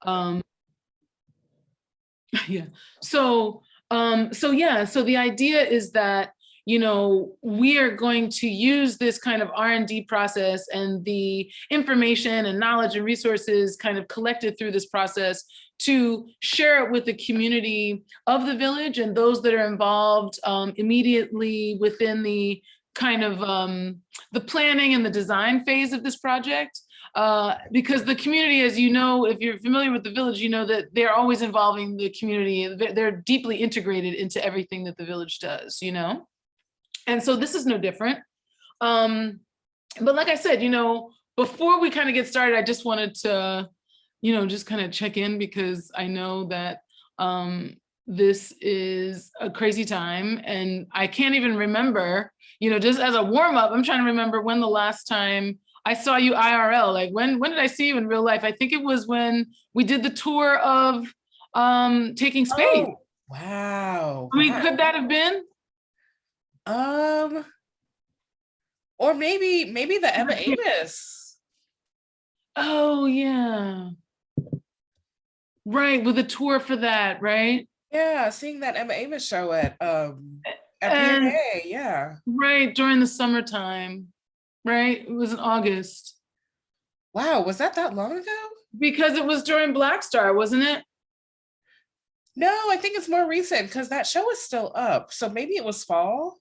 Um, yeah. So the idea is that, we are going to use this kind of R&D process and the information and knowledge and resources kind of collected through this process to share it with the community of the village and those that are involved immediately within the kind of the planning and the design phase of this project. Because the community, as you know, if you're familiar with the village, you know that they're always involving the community. They're deeply integrated into everything that the village does, And so this is no different. But like I said, before we kind of get started, I just wanted to, just kind of check in because I know that this is a crazy time and I can't even remember, just as a warm up, I'm trying to remember when the last time I saw you IRL. Like when did I see you in real life? I think it was when we did the tour of Taking Space. Oh, wow. I mean, could that have been? Or maybe the Emma Amos. Oh yeah. Right, with a tour for that, right? Yeah, seeing that Emma Amos show at PNA, yeah. Right, during the summertime, right? It was in August. Wow, was that long ago? Because it was during Black Star, wasn't it? No, I think it's more recent because that show is still up. So maybe it was fall.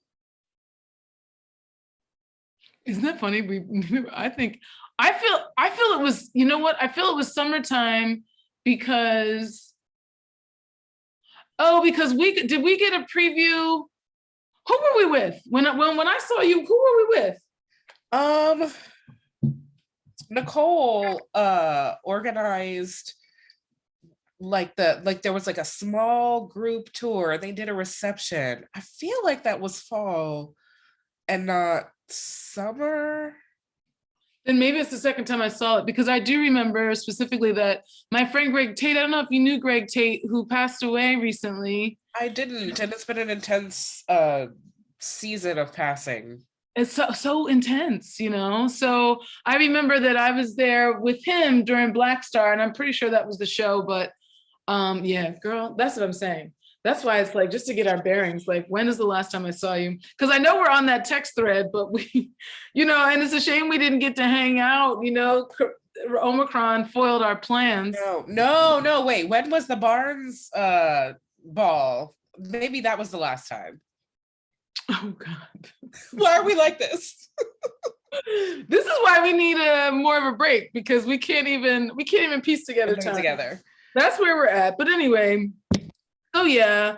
Isn't that funny? I feel it was, you know what? I feel it was summertime because did we get a preview? Who were we with? When I saw you, who were we with? Nicole organized there was like a small group tour. They did a reception. I feel like that was fall and not summer. Then maybe it's the second time I saw it because I do remember specifically that my friend Greg Tate, I don't know if you knew Greg Tate, who passed away recently. I didn't, and it's been an intense season of passing. It's so intense, So I remember that I was there with him during Black Star, and I'm pretty sure that was the show. But yeah, girl, that's what I'm saying. That's why it's like, just to get our bearings, like, when is the last time I saw you? Because I know we're on that text thread, but we, and it's a shame we didn't get to hang out, Omicron foiled our plans. No, wait, when was the Barnes ball? Maybe that was the last time. Oh God. Why are we like this? This is why we need more of a break, because we can't even piece together time. Together. That's where we're at. But anyway, so yeah,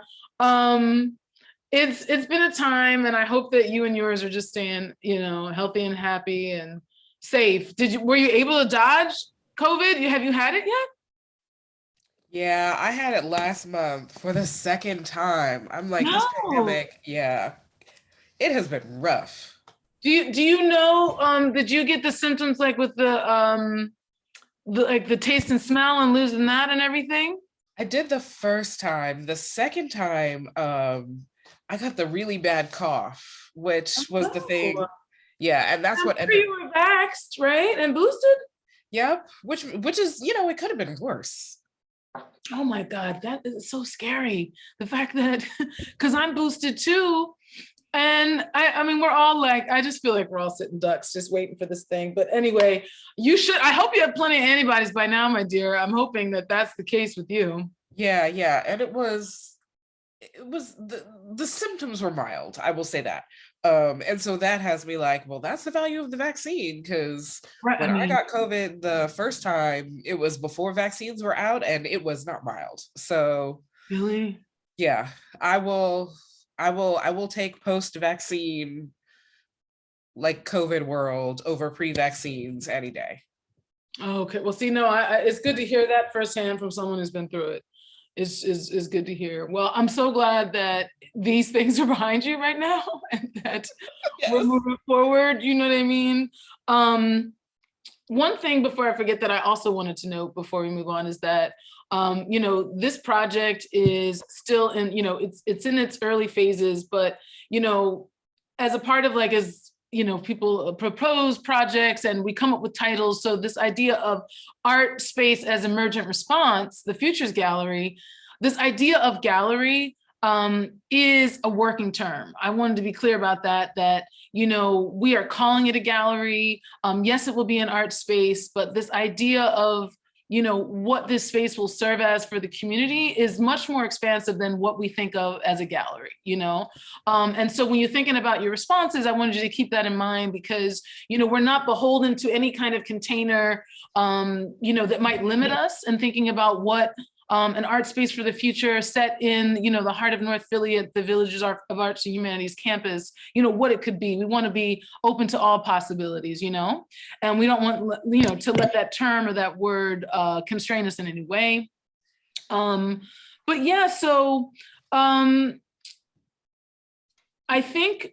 it's been a time, and I hope that you and yours are just staying, healthy and happy and safe. Were you able to dodge COVID? Have you had it yet? Yeah, I had it last month for the second time. I'm like, this pandemic, yeah, it has been rough. Do you know, did you get the symptoms like with the taste and smell and losing that and everything? I did the first time. The second time, I got the really bad cough, which was the thing. Yeah, and that's what ended. You were vaxxed, right? And boosted? Yep, which is, it could have been worse. Oh my God, that is so scary. The fact that, because I'm boosted too. And I mean, we're all like, I just feel like we're all sitting ducks, just waiting for this thing. But anyway, I hope you have plenty of antibodies by now, my dear. I'm hoping that that's the case with you. Yeah. And it was the symptoms were mild, I will say that. And so that has me like, well, that's the value of the vaccine, because when I got COVID the first time, it was before vaccines were out and it was not mild. So really, yeah, I will take post-vaccine, like, COVID world over pre-vaccines any day. Okay, well, see, no, it's good to hear that firsthand from someone who's been through it. Is good to hear. Well, I'm so glad that these things are behind you right now and that yes, we're moving forward. You know what I mean? One thing before I forget that I also wanted to note before we move on is that this project is still in, it's in its early phases, but, as a part of, like, as people propose projects and we come up with titles. So this idea of art space as emergent response, the Futures Gallery, this idea of gallery is a working term. I wanted to be clear about that, we are calling it a gallery. Yes, it will be an art space, but this idea of what this space will serve as for the community is much more expansive than what we think of as a gallery, And so when you're thinking about your responses, I wanted you to keep that in mind because, we're not beholden to any kind of container, that might limit us in thinking about what an art space for the future set in, the heart of North Philly at the Villages of Arts and Humanities campus, what it could be. We want to be open to all possibilities, and we don't want, to let that term or that word constrain us in any way. But yeah, so I think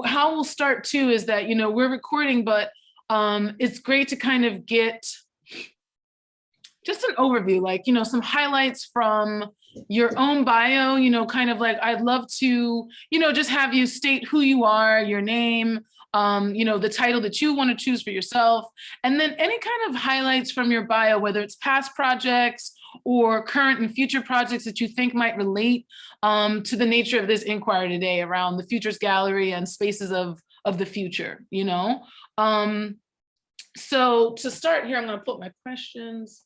how we'll start too is that, we're recording, but it's great to kind of get just an overview, like, some highlights from your own bio, kind of like, I'd love to, just have you state who you are, your name, the title that you want to choose for yourself, and then any kind of highlights from your bio, whether it's past projects or current and future projects that you think might relate to the nature of this inquiry today around the Futures Gallery and spaces of the future, So to start here, I'm going to put my questions.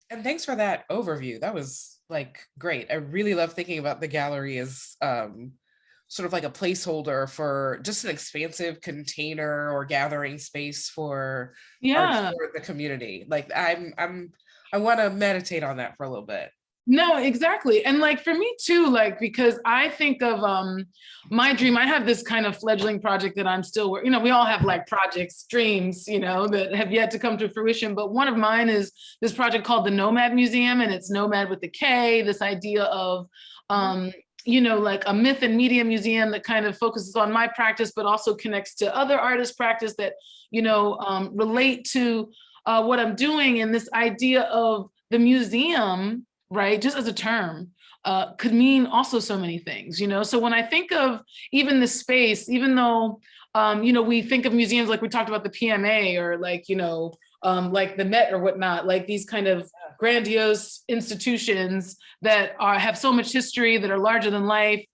And thanks for that overview. That was like great. I really love thinking about the gallery as sort of like a placeholder for just an expansive container or gathering space for art for the community. Like I want to meditate on that for a little bit. No, exactly. And like for me too, like, because I think of my dream, I have this kind of fledgling project that I'm still working, we all have like projects, dreams, that have yet to come to fruition. But one of mine is this project called the Nomad Museum, and it's Nomad with the K, this idea of, like a myth and media museum that kind of focuses on my practice, but also connects to other artists' practice that, relate to what I'm doing. And this idea of the museum, right, just as a term, could mean also so many things, So when I think of even this space, even though, we think of museums like we talked about the PMA or like, like the Met or whatnot, like these kind of grandiose institutions that have so much history, that are larger than life,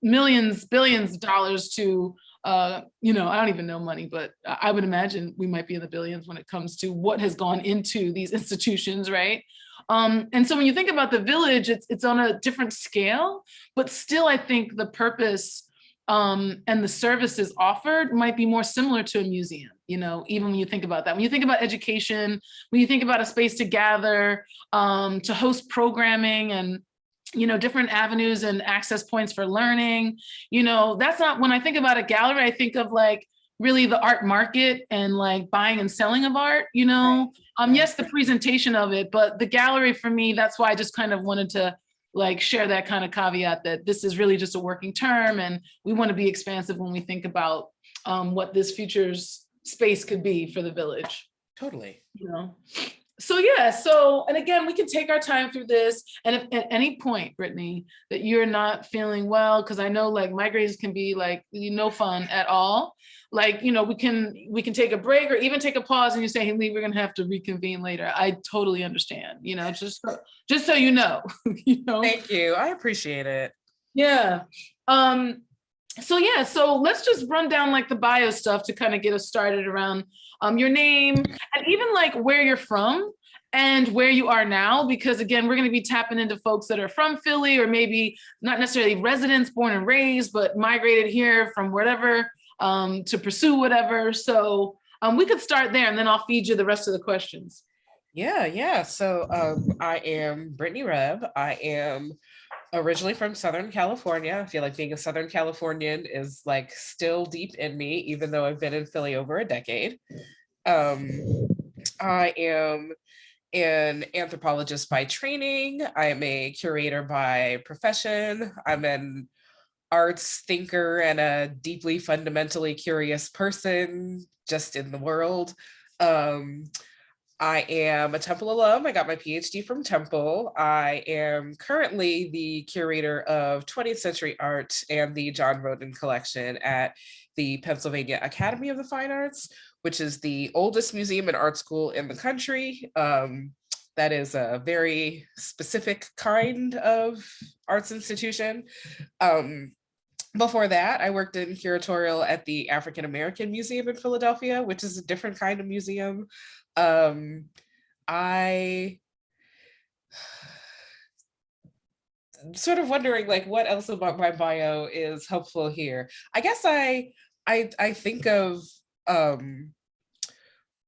millions, billions of dollars to, I don't even know money, but I would imagine we might be in the billions when it comes to what has gone into these institutions, right? And so when you think about the village, it's on a different scale, but still I think the purpose and the services offered might be more similar to a museum, even when you think about that. When you think about education, when you think about a space to gather, to host programming and, different avenues and access points for learning, that's not, when I think about a gallery, I think of like really the art market and like buying and selling of art, yes, the presentation of it, but the gallery for me, that's why I just kind of wanted to like share that kind of caveat that this is really just a working term and we want to be expansive when we think about what this futures space could be for the village. Totally. So yeah, so, and again, we can take our time through this. And if at any point, Brittany, that you're not feeling well, because I know like migraines can be like no fun at all. Like, we can take a break or even take a pause and you say, hey, Lee, we're gonna have to reconvene later. I totally understand, just so you know. Thank you. I appreciate it. Yeah. So yeah, so let's just run down like the bio stuff to kind of get us started around your name and even like where you're from and where you are now, because again, we're going to be tapping into folks that are from Philly or maybe not necessarily residents born and raised, but migrated here from wherever to pursue whatever. So we could start there and then I'll feed you the rest of the questions. Yeah. So I am BrittanyWebb. I am originally from Southern California. I feel like being a Southern Californian is like still deep in me, even though I've been in Philly over a decade. I am an anthropologist by training. I am a curator by profession. I'm an arts thinker and a deeply fundamentally curious person just in the world. I am a Temple alum. I got my PhD from Temple. I am currently the curator of 20th century art and the John Roden collection at the Pennsylvania Academy of the Fine Arts, which is the oldest museum and art school in the country. That is a very specific kind of arts institution. Before that, I worked in curatorial at the African American Museum in Philadelphia, which is a different kind of museum. I sort of wondering like what else about my bio is helpful here. I guess I think of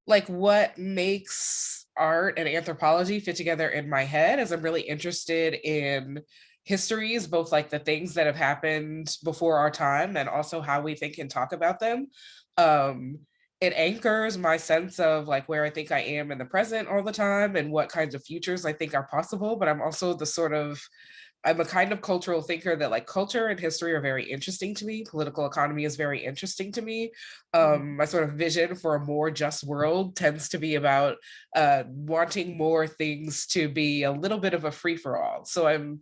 like what makes art and anthropology fit together in my head, as I'm really interested in histories, both like the things that have happened before our time and also how we think and talk about them. It anchors my sense of like where I think I am in the present all the time and what kinds of futures I think are possible. But I'm also I'm a kind of cultural thinker that like culture and history are very interesting to me. Political economy is very interesting to me. My sort of vision for a more just world tends to be about wanting more things to be a little bit of a free for all. So I'm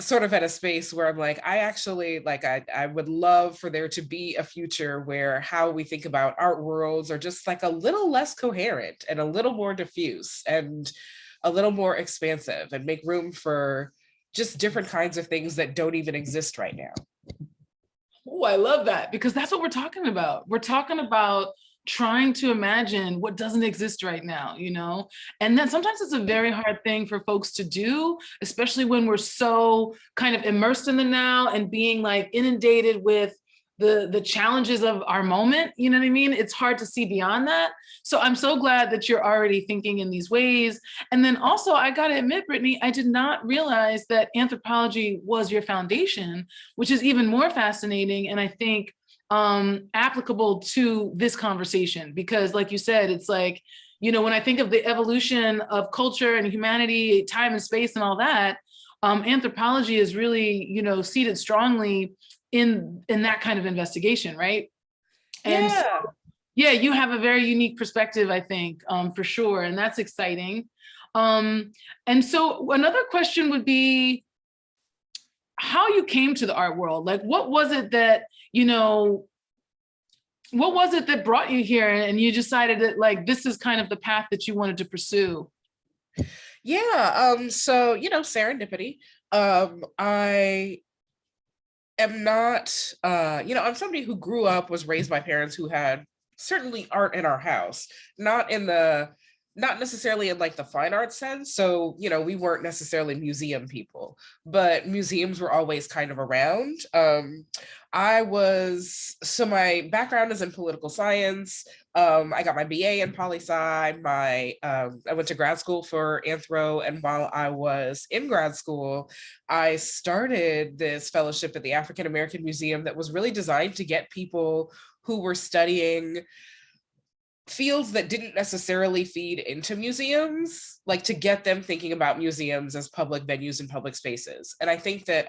sort of at a space where I'm like, I actually like, I would love for there to be a future where how we think about art worlds are just like a little less coherent and a little more diffuse and a little more expansive and make room for just different kinds of things that don't even exist right now. Oh, I love that, because that's what we're talking about. We're talking about trying to imagine what doesn't exist right now, you know? And then sometimes it's a very hard thing for folks to do, especially when we're so kind of immersed in the now and being like inundated with the challenges of our moment, you know what I mean? It's hard to see beyond that. So I'm so glad that you're already thinking in these ways. And then also, I gotta admit, Brittany, I did not realize that anthropology was your foundation, which is even more fascinating. And I think applicable to this conversation, because like you said, it's like, you know, when I think of the evolution of culture and humanity, time and space and all that, anthropology is really, you know, seated strongly in that kind of investigation, right? And Yeah. so, yeah, you have a very unique perspective, I think, for sure, and that's exciting. And so another question would be how you came to the art world. Like, what was it that, you know, what was it that brought you here and you decided that like this is kind of the path that you wanted to pursue? Yeah, so you know, serendipity. I am not you know, I'm somebody who grew up, was raised by parents who had certainly art in our house, not necessarily in like the fine art sense. So, you know, we weren't necessarily museum people, but museums were always kind of around. So my background is in political science. I got my BA in poli-sci. I went to grad school for anthro, and while I was in grad school, I started this fellowship at the African American Museum that was really designed to get people who were studying fields that didn't necessarily feed into museums, like to get them thinking about museums as public venues and public spaces. And I think that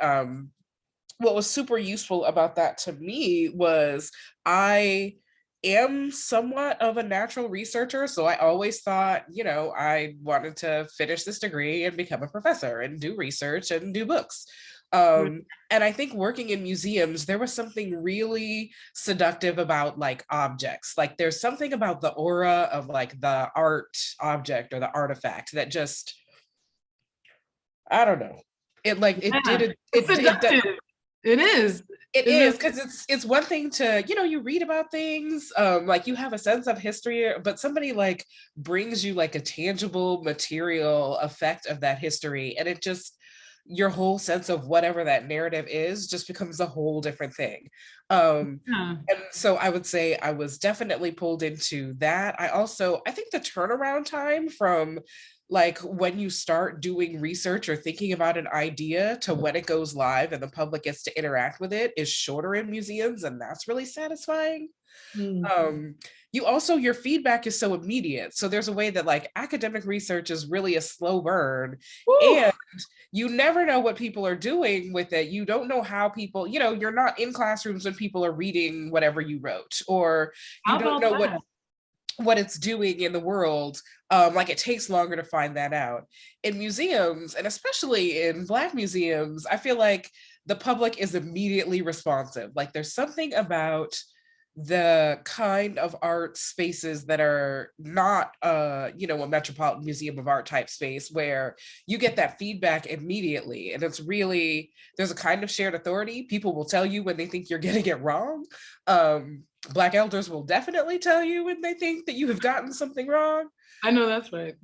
what was super useful about that to me was I am somewhat of a natural researcher. So I always thought, you know, I wanted to finish this degree and become a professor and do research and do books. And I think working in museums, there was something really seductive about like objects. Like there's something about the aura of like the art object or the artifact that just, I don't know. It like, it Yeah, did, it's seductive. It is. It is, because it's one thing to, you know, you read about things, like you have a sense of history, but somebody like brings you like a tangible material effect of that history, and it just, your whole sense of whatever that narrative is just becomes a whole different thing. Yeah. And so I would say I was definitely pulled into that. I think the turnaround time from like when you start doing research or thinking about an idea to when it goes live and the public gets to interact with it is shorter in museums, and that's really satisfying. Mm. You also, your feedback is so immediate. So there's a way that like academic research is really a slow burn. Woo. And you never know what people are doing with it. You don't know how people, you know, you're not in classrooms when people are reading whatever you wrote, or you How don't about know what, that? what it's doing in the world. Like it takes longer to find that out. In museums, and especially in Black museums, I feel like the public is immediately responsive. Like there's something about the kind of art spaces that are not you know, a Metropolitan Museum of Art type space where you get that feedback immediately, and it's really, there's a kind of shared authority. People will tell you when they think you're getting it wrong. Black elders will definitely tell you when they think that you have gotten something wrong. I know that's right.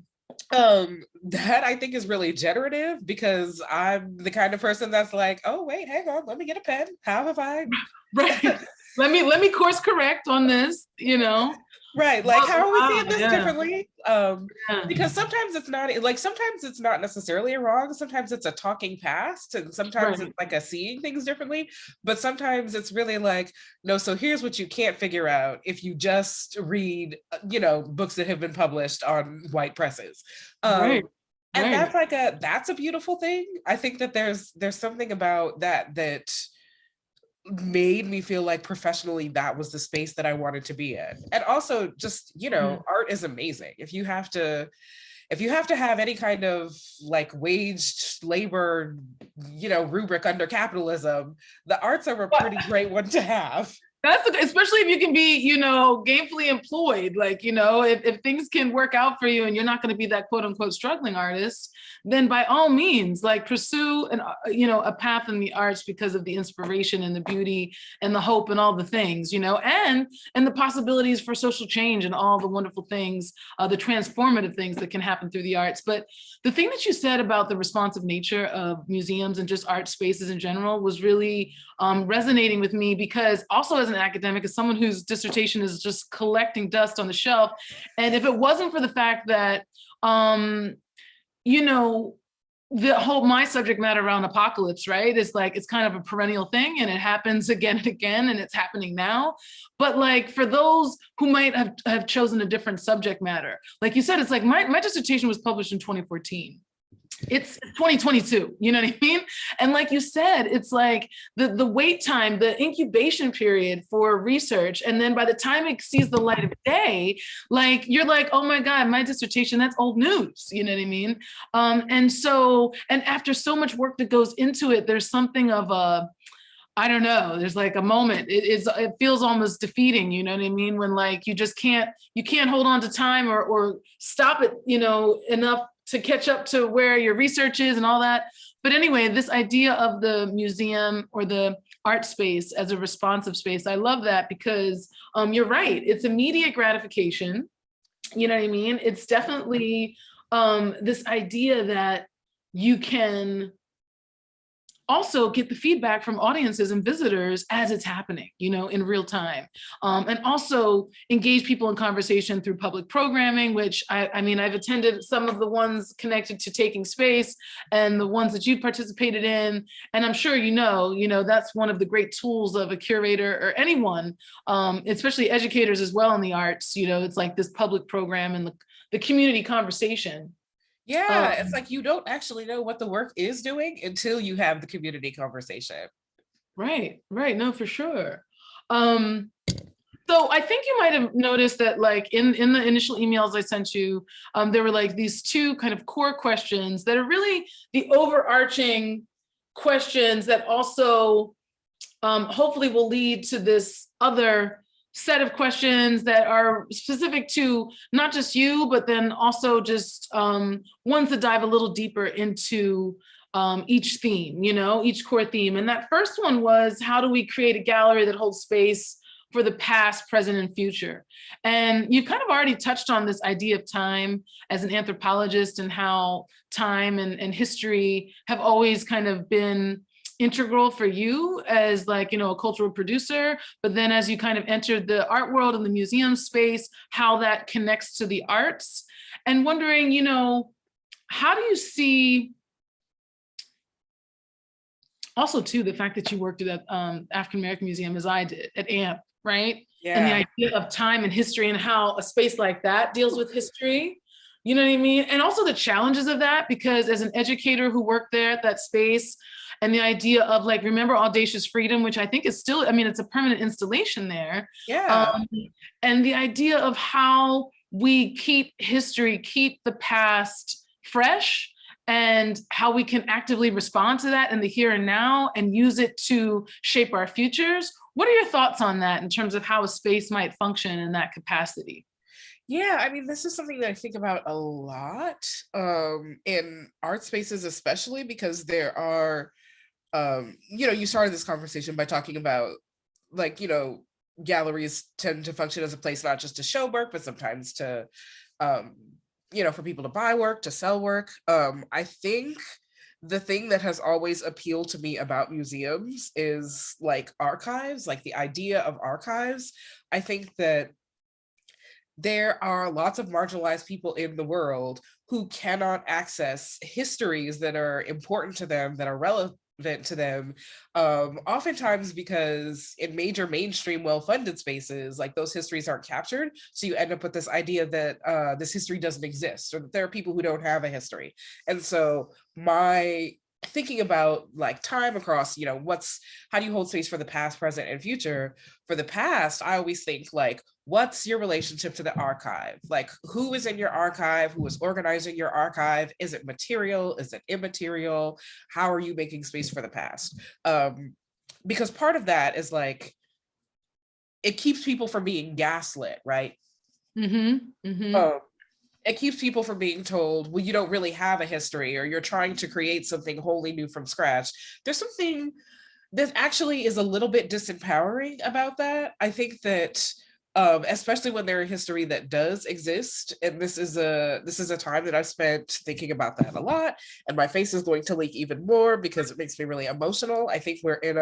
That I think is really generative, because I'm the kind of person that's like, oh wait, hang on, let me get a pen. How have I Right. Let me course correct on this, you know. right, like how are we seeing this Yeah. differently? Yeah. Because sometimes it's not, like sometimes it's not necessarily a wrong, sometimes it's a talking past, and sometimes Right. it's like a seeing things differently, but sometimes it's really like, no, so here's what you can't figure out if you just read, you know, books that have been published on white presses. Right. And Right. that's a beautiful thing. I think that there's something about that that made me feel like professionally that was the space that I wanted to be in. And also just, you know, art is amazing. If you have to have any kind of like waged labor, you know, rubric under capitalism, the arts are a pretty great one to have. That's especially if you can be, you know, gainfully employed. Like, you know, if things can work out for you and you're not going to be that quote unquote struggling artist, then by all means, like pursue an, you know, a path in the arts because of the inspiration and the beauty and the hope and all the things, you know, and the possibilities for social change and all the wonderful things, the transformative things that can happen through the arts. But the thing that you said about the responsive nature of museums and just art spaces in general was really resonating with me, because also as an academic, as someone whose dissertation is just collecting dust on the shelf, and if it wasn't for the fact that, you know, the whole, my subject matter around apocalypse, right, is like, it's kind of a perennial thing and it happens again and again, and it's happening now. But like for those who might have chosen a different subject matter, like you said, it's like my dissertation was published in 2014. It's 2022, you know what I mean? And like you said, it's like the wait time, the incubation period for research. And then by the time it sees the light of day, like you're like, oh my God, my dissertation, that's old news, you know what I mean? And after so much work that goes into it, there's something of a, I don't know, there's like a moment, it feels almost defeating, you know what I mean? When like you just can't hold on to time or stop it, you know, enough to catch up to where your research is and all that. But anyway, this idea of the museum or the art space as a responsive space, I love that, because you're right, it's immediate gratification, you know what I mean? It's definitely this idea that you can also get the feedback from audiences and visitors as it's happening, you know, in real time. And also engage people in conversation through public programming, which I mean, I've attended some of the ones connected to Taking Space and the ones that you've participated in. And I'm sure, you know, that's one of the great tools of a curator or anyone, especially educators as well in the arts, you know, it's like this public program and the community conversation. Yeah, it's like you don't actually know what the work is doing until you have the community conversation. Right, no, for sure. So I think you might have noticed that like in the initial emails I sent you, there were like these two kind of core questions that are really the overarching questions that also hopefully will lead to this other set of questions that are specific to not just you, but then also just ones that dive a little deeper into each theme, you know, each core theme. And that first one was, how do we create a gallery that holds space for the past, present, and future? And you kind of already touched on this idea of time as an anthropologist, and how time and history have always kind of been integral for you as like, you know, a cultural producer. But then as you kind of entered the art world and the museum space, how that connects to the arts, and wondering, you know, how do you see also too the fact that you worked at African American Museum as I did at AMP, right? Yeah. And the idea of time and history and how a space like that deals with history, you know what I mean? And also the challenges of that, because as an educator who worked there at that space, and the idea of like, remember Audacious Freedom, which I think is still, I mean, it's a permanent installation there. Yeah. And the idea of how we keep history, keep the past fresh, and how we can actively respond to that in the here and now and use it to shape our futures. What are your thoughts on that in terms of how a space might function in that capacity? Yeah, I mean, this is something that I think about a lot in art spaces, especially because there are, you started this conversation by talking about like, galleries tend to function as a place not just to show work, but sometimes to, um, for people to buy work, to sell work. I think the thing that has always appealed to me about museums is like archives, like the idea of archives. I think that there are lots of marginalized people in the world who cannot access histories that are important to them, that are relevant to them, oftentimes because in major mainstream well-funded spaces, like those histories aren't captured. So you end up with this idea that this history doesn't exist, or that there are people who don't have a history. And so my thinking about like time across, how do you hold space for the past, present, and future? For the past, I always think like, what's your relationship to the archive? Like, who is in your archive? Who is organizing your archive? Is it material? Is it immaterial? How are you making space for the past? Because part of that is like, it keeps people from being gaslit, right? It keeps people from being told, well, you don't really have a history, or you're trying to create something wholly new from scratch. There's something that actually is a little bit disempowering about that. I think that especially when there's a history that does exist, and this is a time that I've spent thinking about that a lot, and my face is going to leak even more because it makes me really emotional. I think we're in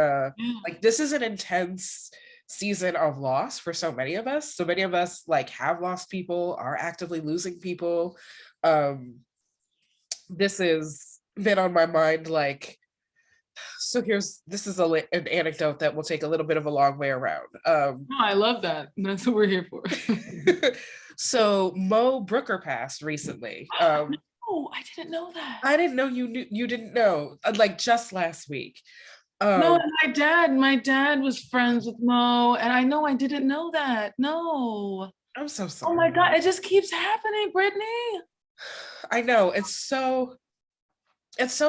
this is an intense season of loss for so many of us. So many of us like have lost people, are actively losing people. This has been on my mind, like, so this is an anecdote that will take a little bit of a long way around. Oh, I love that. That's what we're here for. So Mo Brooker passed recently. Oh, I didn't know that. I didn't know you didn't know, like just last week. No, and my dad was friends with Mo, and I know I didn't know that. No. I'm so sorry. Oh my God, it just keeps happening, Brittany. I know, it's so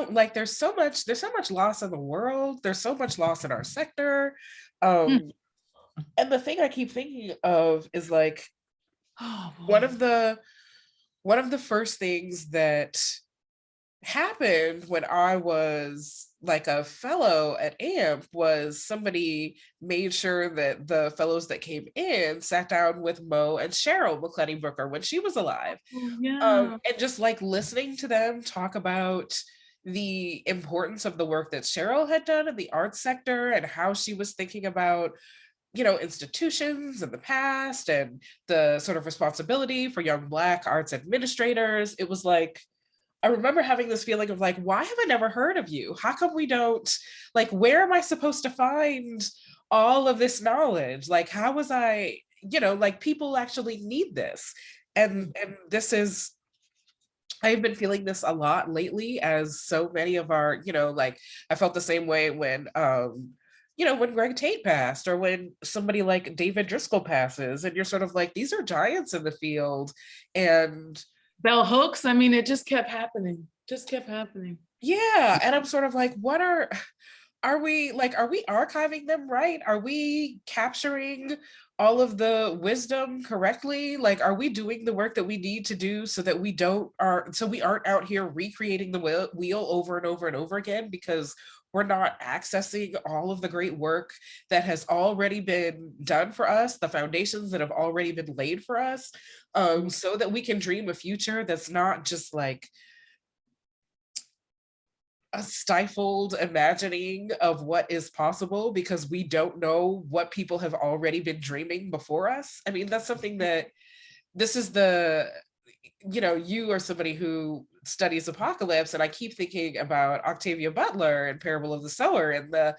like there's so much loss in the world. There's so much loss in our sector. And the thing I keep thinking of is like, one of the first things that happened when I was like a fellow at AMP was somebody made sure that the fellows that came in sat down with Mo and Cheryl McClenny Brooker when she was alive. And just like listening to them talk about the importance of the work that Cheryl had done in the arts sector, and how she was thinking about institutions in the past, and the sort of responsibility for young Black arts administrators. It was like, I remember having this feeling of like, why have I never heard of you? How come we don't, like, where am I supposed to find all of this knowledge? Like, how was I, like, people actually need this. And this is, I've been feeling this a lot lately, as so many of our, like, I felt the same way when, when Greg Tate passed, or when somebody like David Driscoll passes, and you're sort of like, these are giants in the field. And Bell Hooks, I mean, it just kept happening. Yeah. And I'm sort of like, are we archiving them right? Are we capturing all of the wisdom correctly? Like, are we doing the work that we need to do so that we aren't out here recreating the wheel over and over and over again, because we're not accessing all of the great work that has already been done for us, the foundations that have already been laid for us, so that we can dream a future that's not just like a stifled imagining of what is possible because we don't know what people have already been dreaming before us. I mean, that's something that this is you are somebody who studies apocalypse, and I keep thinking about Octavia Butler and Parable of the Sower, and the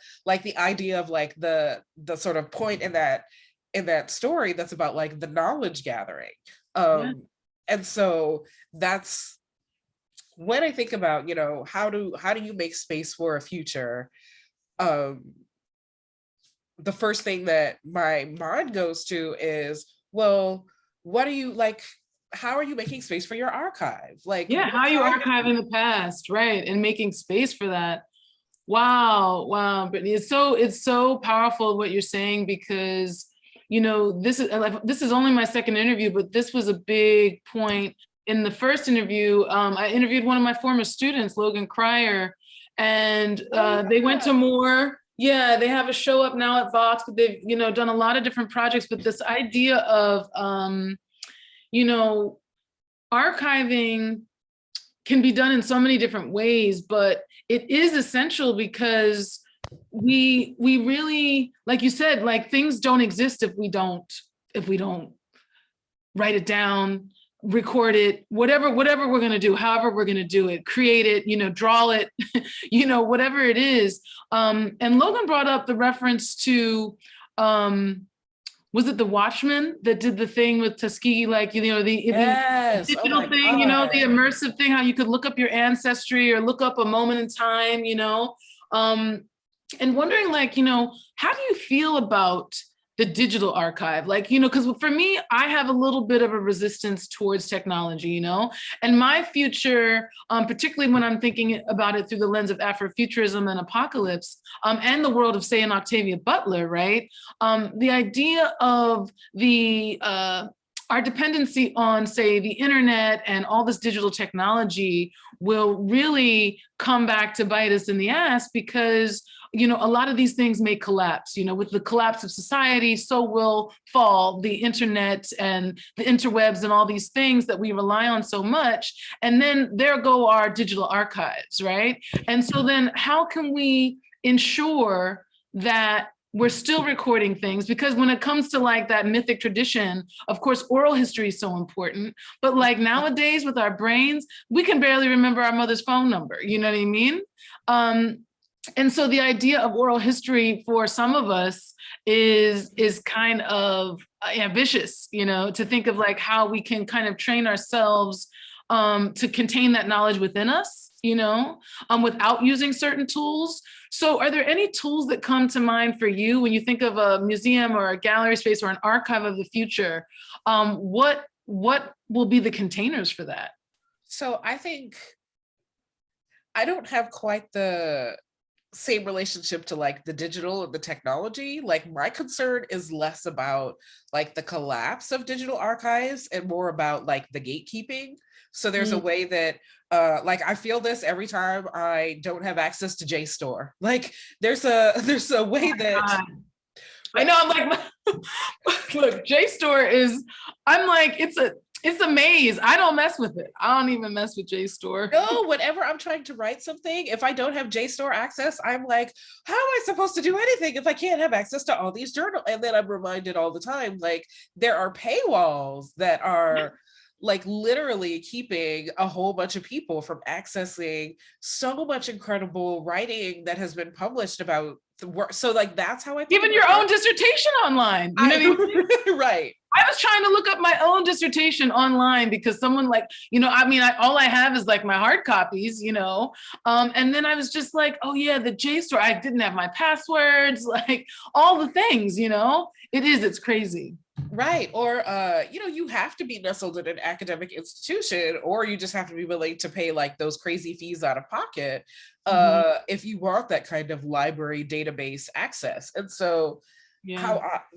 idea of like the sort of point in that story that's about like the knowledge gathering. And so that's when I think about, you know, how do you make space for a future, um, the first thing that my mind goes to is, well, what are you like, how are you making space for your archive? Like Yeah, what how you kind archiving the past, right? And making space for that. Wow, wow, Brittany, it's so powerful what you're saying, because you know this is only my second interview, but this was a big point in the first interview. I interviewed one of my former students, Logan Cryer, and they went to more. Yeah, they have a show up now at Vox, but they've done a lot of different projects. But this idea of you know archiving can be done in so many different ways, but it is essential because we really, like you said, like things don't exist if we don't write it down, record it, whatever we're going to do, however we're going to do it, create it, draw it, whatever it is. And Logan brought up the reference to was it the Watchmen that did the thing with Tuskegee, like, yes, the oh digital my thing, God. the immersive thing, how you could look up your ancestry or look up a moment in time, and wondering, like, how do you feel about the digital archive? Like, because for me, I have a little bit of a resistance towards technology, and my future, particularly when I'm thinking about it through the lens of Afrofuturism and apocalypse, and the world of, say, an Octavia Butler, right? The idea of our dependency on, say, the internet and all this digital technology will really come back to bite us in the ass, because a lot of these things may collapse. With the collapse of society, so will fall the internet and the interwebs and all these things that we rely on so much. And then there go our digital archives, right? And so then how can we ensure that we're still recording things? Because when it comes to like that mythic tradition, of course, oral history is so important, but like nowadays with our brains, we can barely remember our mother's phone number. You know what I mean? And so the idea of oral history for some of us is kind of ambitious, to think of like how we can kind of train ourselves to contain that knowledge within us, without using certain tools. So are there any tools that come to mind for you when you think of a museum or a gallery space or an archive of the future? What will be the containers for that? So I think I don't have quite the same relationship to like the digital and the technology. Like my concern is less about like the collapse of digital archives and more about like the gatekeeping. So there's a way that like I feel this every time I don't have access to JSTOR. Like there's a way that I know, I'm like, look, JSTOR is, I'm like, it's a maze. I don't mess with it. I don't even mess with JSTOR. No, whenever I'm trying to write something, if I don't have JSTOR access, I'm like, how am I supposed to do anything if I can't have access to all these journals? And then I'm reminded all the time, like, there are paywalls that are like literally keeping a whole bunch of people from accessing so much incredible writing that has been published about the work. So like, that's how I think even your own dissertation online. You know what I mean? Right. I was trying to look up my own dissertation online because someone like, all I have is like my hard copies, and then I was just like, oh yeah, the JSTOR, I didn't have my passwords, like all the things, it's crazy. Right. Or, you have to be nestled in an academic institution, or you just have to be willing to pay like those crazy fees out of pocket if you want that kind of library database access. And so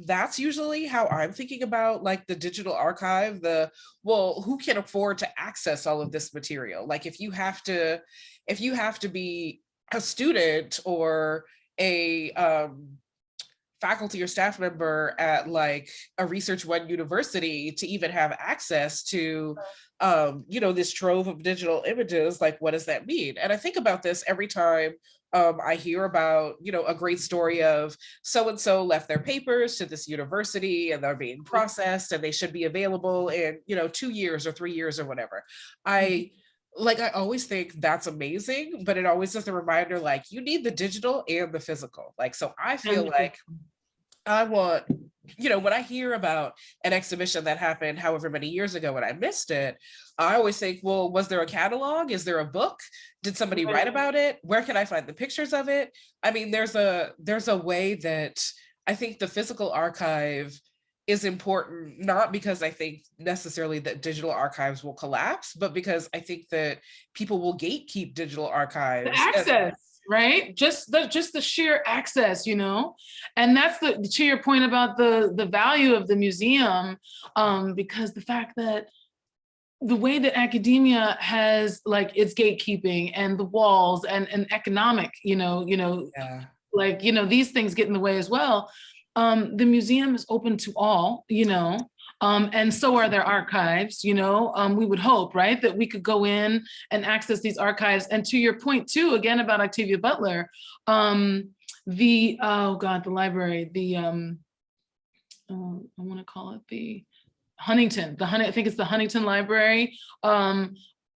that's usually how I'm thinking about like the digital archive, who can afford to access all of this material? Like if you have to be a student or a faculty or staff member at like a Research One university to even have access to this trove of digital images, like what does that mean? And I think about this every time I hear about, a great story of so-and-so left their papers to this university and they're being processed and they should be available in, 2 years or 3 years or whatever. I always think that's amazing, but it always is a reminder, like you need the digital and the physical. Like, so I feel like I want, when I hear about an exhibition that happened however many years ago and I missed it, I always think, well, was there a catalog? Is there a book? Did somebody write about it? Where can I find the pictures of it? I mean, there's a way that I think the physical archive is important, not because I think necessarily that digital archives will collapse, but because I think that people will gatekeep digital archives. Access, right? Just the sheer access, and that's to your point about the value of the museum, because the fact that the way that academia has like its gatekeeping and the walls and economic, Yeah. these things get in the way as well. The museum is open to all, and so are their archives, we would hope, right, that we could go in and access these archives. And to your point too, again, about Octavia Butler, the library, I want to call it the Huntington, I think it's the Huntington Library.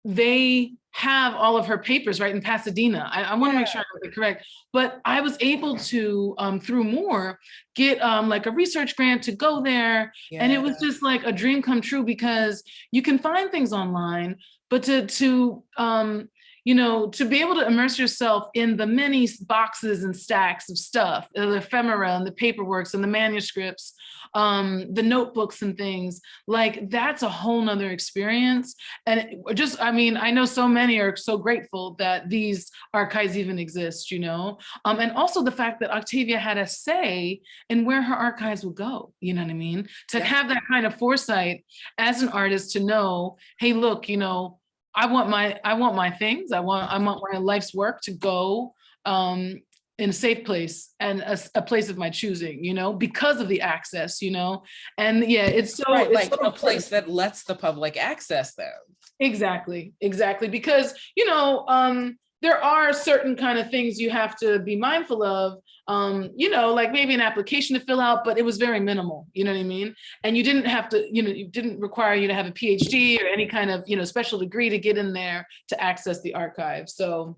They have all of her papers right in Pasadena. I want to make sure I got it correct, but I was able to, through Moore, get like a research grant to go there. And it was just like a dream come true, because you can find things online, but to be able to immerse yourself in the many boxes and stacks of stuff, the ephemera and the paperworks and the manuscripts, the notebooks and things, like that's a whole nother experience. And I know so many are so grateful that these archives even exist, and also the fact that Octavia had a say in where her archives would go, you know what I mean? To have that kind of foresight as an artist, to know, hey, look, I want my things. I want my life's work to go in a safe place and a place of my choosing, because of the access, and it's so right, it's like a place that lets the public access them. Exactly, because there are certain kind of things you have to be mindful of, like maybe an application to fill out, but it was very minimal, you know what I mean? And you didn't have to, it didn't require you to have a PhD or any kind of, special degree to get in there to access the archive. So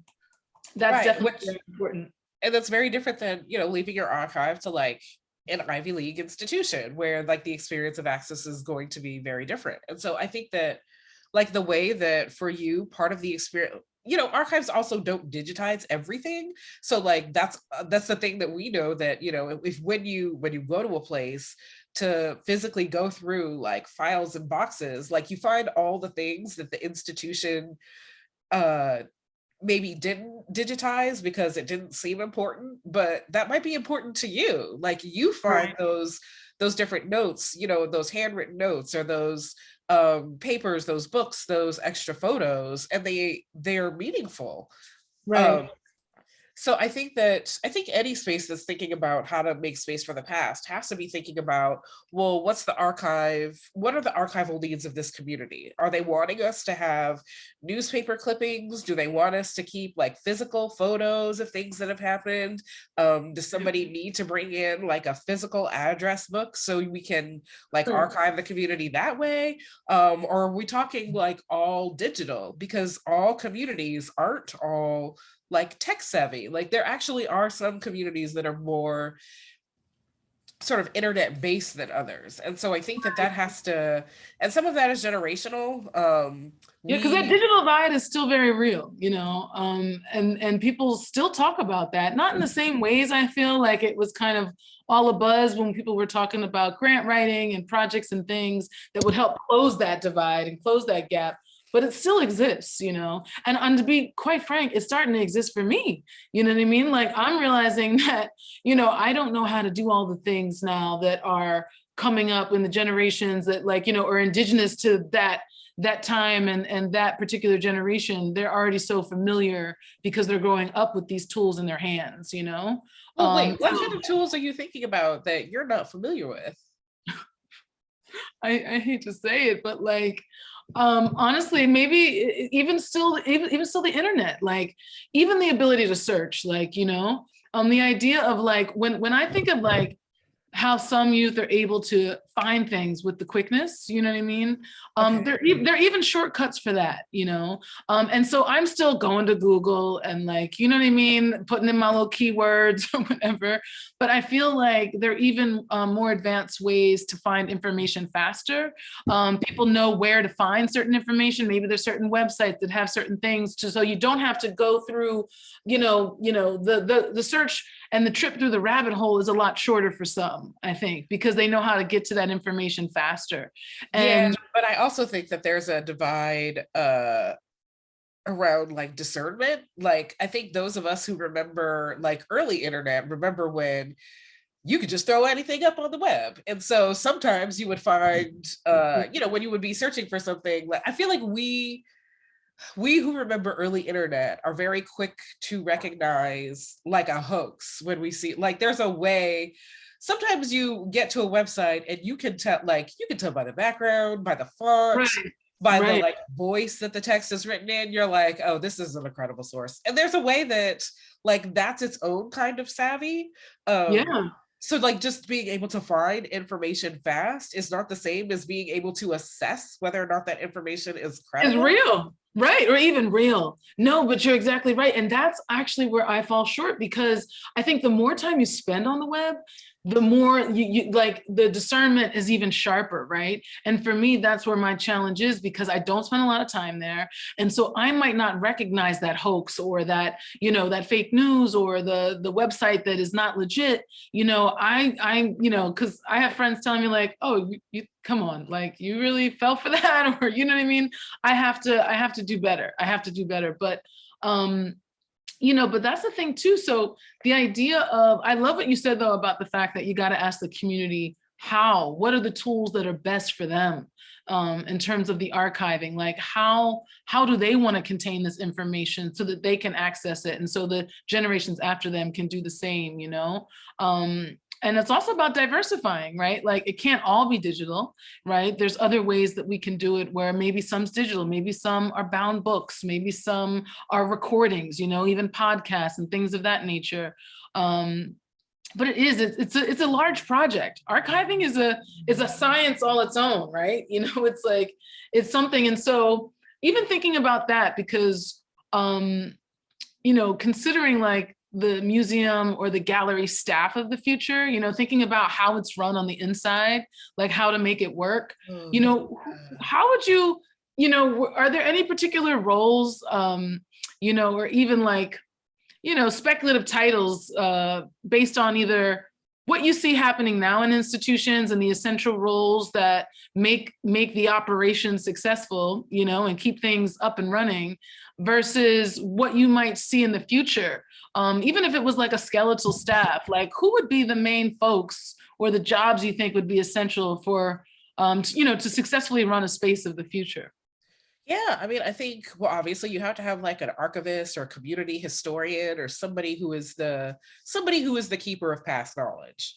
that's definitely very important. And that's very different than, leaving your archive to like an Ivy League institution where like the experience of access is going to be very different. And so I think that like the way that for you, part of the experience, archives also don't digitize everything. So like that's the thing that we know, that if when you go to a place to physically go through like files and boxes, like you find all the things that the institution maybe didn't digitize because it didn't seem important, but that might be important to you. Like you find those different notes, those handwritten notes or those papers, those books, those extra photos, and they're meaningful. Right. So I think any space that's thinking about how to make space for the past has to be thinking about, well, what are the archival needs of this community? Are they wanting us to have newspaper clippings? Do they want us to keep like physical photos of things that have happened? Does somebody need to bring in like a physical address book so we can like archive the community that way? Or are we talking like all digital? Because all communities aren't all like tech savvy. Like there actually are some communities that are more sort of internet based than others. And so I think that has to, and some of that is generational. Because that digital divide is still very real, and people still talk about that, not in the same ways. I feel like it was kind of all a buzz when people were talking about grant writing and projects and things that would help close that divide and close that gap. But it still exists, and to be quite frank, it's starting to exist for me. You know what I mean? Like I'm realizing that, I don't know how to do all the things now that are coming up in the generations that like, are indigenous to that time and that particular generation. They're already so familiar because they're growing up with these tools in their hands, Well, wait, what kind of tools are you thinking about that you're not familiar with? I hate to say it, but like, honestly, maybe even still the internet, like even the ability to search, like, the idea of like, when I think of like how some youth are able to find things with the quickness, you know what I mean? Okay. There are even shortcuts for that, you know? And so I'm still going to Google and like, you know what I mean? Putting in my little keywords or whatever. But I feel like there are even more advanced ways to find information faster. People know where to find certain information. Maybe there's certain websites that have certain things so you don't have to go through, the search, and the trip through the rabbit hole is a lot shorter for some, I think, because they know how to get to that information faster. And yeah, but I also think that there's a divide around like discernment. Like, I think those of us who remember like early internet, remember when you could just throw anything up on the web. And so sometimes you would find, when you would be searching for something, like I feel like we who remember early internet are very quick to recognize like a hoax when we see, like, there's a way. Sometimes you get to a website and you can tell by the background, by the font, right, by the right. like voice that the text is written in. You're like, oh, this is an incredible source. And there's a way that like that's its own kind of savvy. Yeah. So like just being able to find information fast is not the same as being able to assess whether or not that information is Is credible. real, right? Or even real. No, but you're exactly right. And that's actually where I fall short, because I think the more time you spend on the web, the more you like the discernment is even sharper, right? And for me, that's where my challenge is, because I don't spend a lot of time there. And so I might not recognize that hoax or that, that fake news or the website that is not legit. Because I have friends telling me like, oh, you come on, like you really fell for that, or you know what I mean? I have to do better. I have to do better. But but that's the thing too. So the idea of, I love what you said though about the fact that you got to ask the community what are the tools that are best for them in terms of the archiving, like how do they want to contain this information so that they can access it, and so the generations after them can do the same, and it's also about diversifying, right? Like it can't all be digital, right? There's other ways that we can do it where maybe some's digital, maybe some are bound books, maybe some are recordings, even podcasts and things of that nature. But it's a large project. Archiving is a science all its own, right? It's like, it's something. And so even thinking about that, because, considering like the museum or the gallery staff of the future, thinking about how it's run on the inside, like how to make it work, how would you, are there any particular roles, or even like, speculative titles based on either what you see happening now in institutions and the essential roles that make the operation successful, and keep things up and running, versus what you might see in the future. Even if it was like a skeletal staff, like who would be the main folks or the jobs you think would be essential for, to successfully run a space of the future? Yeah, I mean, I think, well, obviously you have to have like an archivist or a community historian or somebody who is the keeper of past knowledge.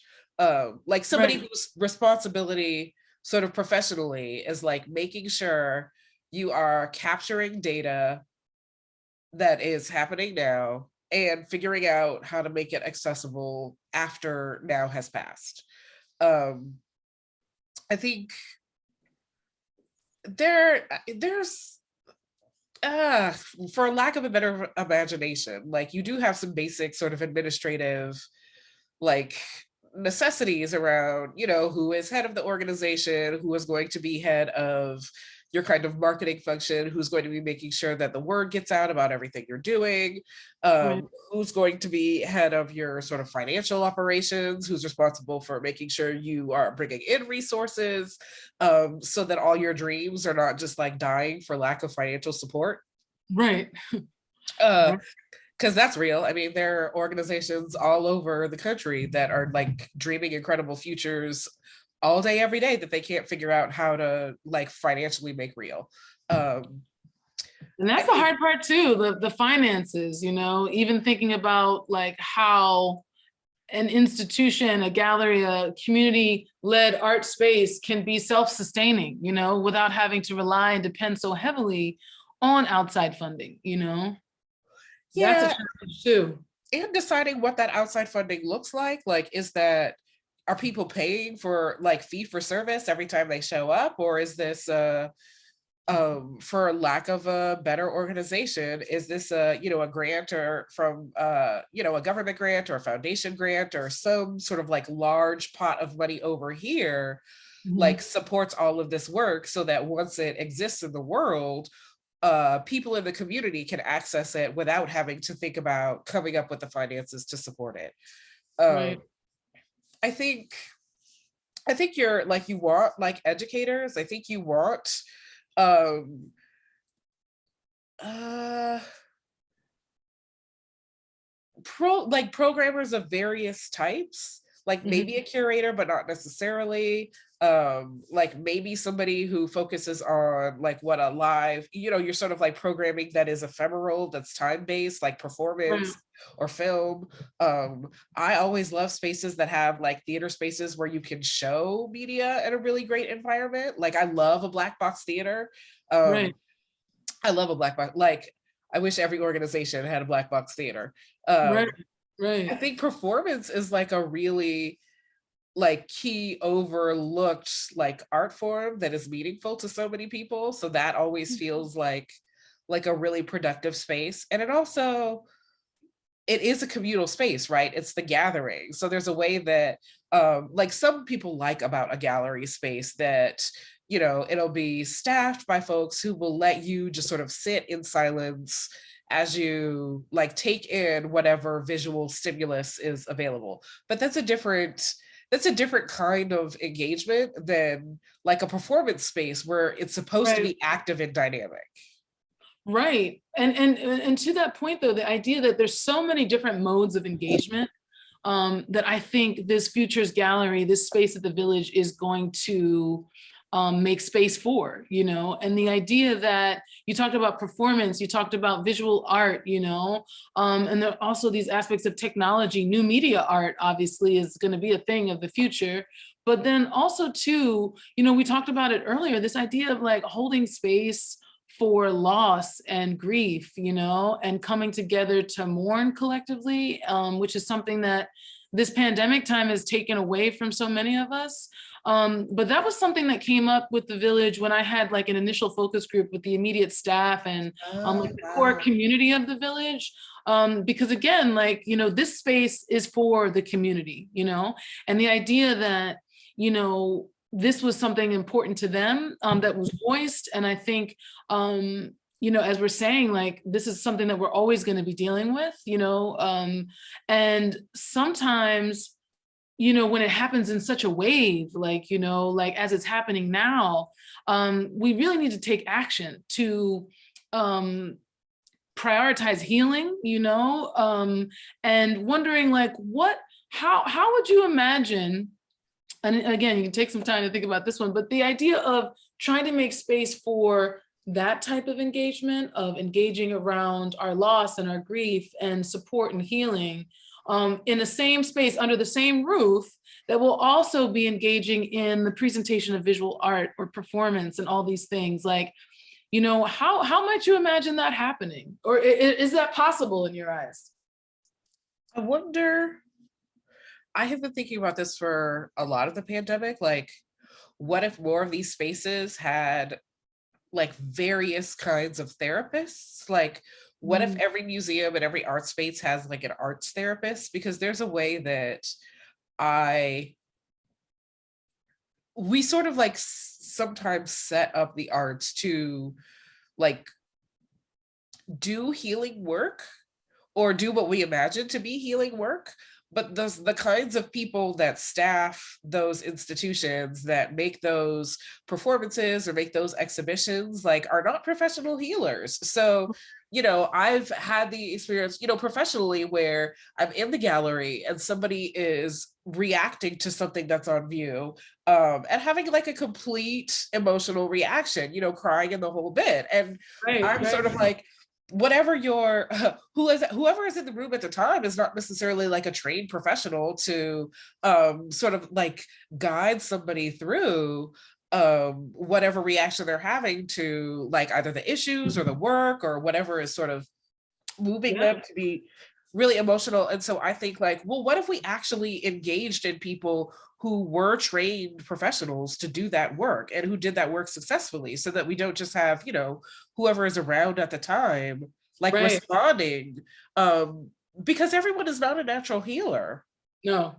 Like somebody Right. whose responsibility sort of professionally is like making sure you are capturing data that is happening now and figuring out how to make it accessible after now has passed. I think there's for lack of a better imagination, like you do have some basic sort of administrative like necessities around, who is head of the organization, who is going to be head of your kind of marketing function, who's going to be making sure that the word gets out about everything you're doing, Right. who's going to be head of your sort of financial operations, who's responsible for making sure you are bringing in resources, so that all your dreams are not just like dying for lack of financial support. Right. Because that's real. I mean, there are organizations all over the country that are like dreaming incredible futures all day, every day, that they can't figure out how to like financially make real. And that's the hard part too, the finances, even thinking about like how an institution, a gallery, a community-led art space can be self-sustaining, without having to rely and depend so heavily on outside funding, That's a Yeah, challenge too. and deciding what that outside funding looks like is that, are people paying for like fee for service every time they show up, or is this for lack of a better organization, is this a, you know, a grant or from you know, a government grant or a foundation grant or some sort of like large pot of money over here, like supports all of this work so that once it exists in the world, people in the community can access it without having to think about coming up with the finances to support it. Right. I think you're like, you want like educators, I think you want um uh programmers of various types, like maybe a curator but not necessarily, like maybe somebody who focuses on like what a live, you know, you're sort of like programming that is ephemeral, that's time-based, like Right. performance or film. I always love spaces that have like theater spaces where you can show media in a really great environment. Like I love a black box theater. Right. I love a black box, like I wish every organization had a black box theater. Right. um I Right. think performance is like a really like key overlooked like art form that is meaningful to so many people, so that always feels like a really productive space. And it also, it is a communal space, right? It's the gathering. So there's a way that like some people like about a gallery space that, you know, it'll be staffed by folks who will let you just sort of sit in silence as you like take in whatever visual stimulus is available. But that's a different kind of engagement than like a performance space where it's supposed to Right. be active and dynamic. Right. And to that point though, the idea that there's so many different modes of engagement, that I think this Futures Gallery, this space at the Village is going to make space for, you know, and the idea that you talked about performance, you talked about visual art, you know, and there are also these aspects of technology, new media art obviously is going to be a thing of the future. But then also too, you know, we talked about it earlier, this idea of like holding space for loss and grief, you know, and coming together to mourn collectively, which is something that this pandemic time has taken away from so many of us. But that was something that came up with the Village when I had like an initial focus group with the immediate staff and like Oh, the core wow. community of the Village. Because again, like, you know, this space is for the community, you know, and the idea that, you know, this was something important to them, that was voiced. And I think, you know, as we're saying, like, this is something that we're always going to be dealing with, you know, and sometimes, you know, when it happens in such a wave, like, you know, like as it's happening now, we really need to take action to prioritize healing, you know, and wondering like, how would you imagine, and again, you can take some time to think about this one, but the idea of trying to make space for that type of engagement, of engaging around our loss and our grief and support and healing, in the same space under the same roof, that will also be engaging in the presentation of visual art or performance and all these things. Like, you know, how might you imagine that happening? Or is that possible in your eyes? I wonder, I have been thinking about this for a lot of the pandemic. Like, what if more of these spaces had like various kinds of therapists? Like, what if Mm. every museum and every art space has like an arts therapist? Because there's a way that I, we sort of like sometimes set up the arts to like do healing work or do what we imagine to be healing work. But the kinds of people that staff those institutions that make those performances or make those exhibitions like are not professional healers. So, you know, I've had the experience, you know, professionally where I'm in the gallery and somebody is reacting to something that's on view, and having like a complete emotional reaction, you know, crying in the whole bit. And Right, I'm right, sort of like, whatever your whoever is in the room at the time is not necessarily like a trained professional to sort of like guide somebody through whatever reaction they're having to like either the issues or the work or whatever is sort of moving yeah, them to be really emotional. And so I think like, well, what if we actually engaged in people who were trained professionals to do that work and who did that work successfully, so that we don't just have, whoever is around at the time, like Right. responding, because everyone is not a natural healer. No,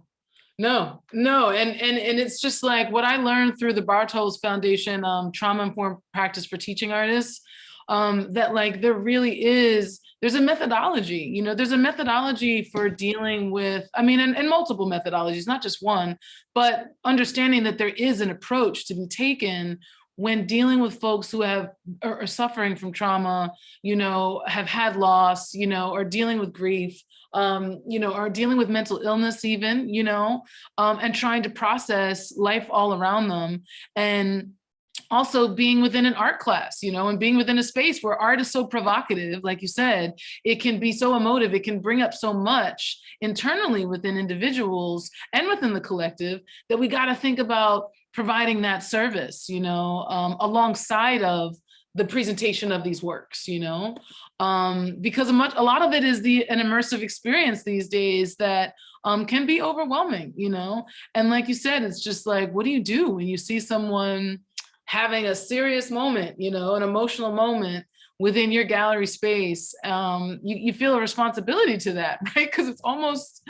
no, no. And it's just like what I learned through the Bartels Foundation, Trauma Informed Practice for Teaching Artists, that like there really is, there's a methodology, there's a methodology for dealing with, I mean, and multiple methodologies, not just one, but understanding that there is an approach to be taken when dealing with folks who are suffering from trauma, have had loss, or dealing with grief, or dealing with mental illness even, and trying to process life all around them. And also being within an art class, and being within a space where art is so provocative, like you said, it can be so emotive, it can bring up so much internally within individuals and within the collective, that we got to think about providing that service, alongside of the presentation of these works, because a lot of it is an immersive experience these days that can be overwhelming, and like you said, it's just like, what do you do when you see someone having a serious moment, an emotional moment within your gallery space? You feel a responsibility to that, right? Because it's almost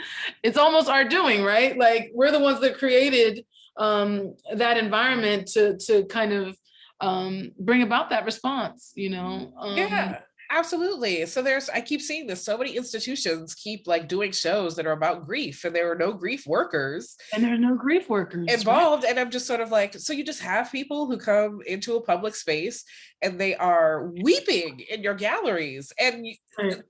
our doing, right? Like we're the ones that created that environment to kind of bring about that response, Yeah, absolutely. So I keep seeing this, so many institutions keep like doing shows that are about grief, and there are no grief workers and there are no grief workers involved. Right? And I'm just sort of like, so you just have people who come into a public space and they are weeping in your galleries, and right.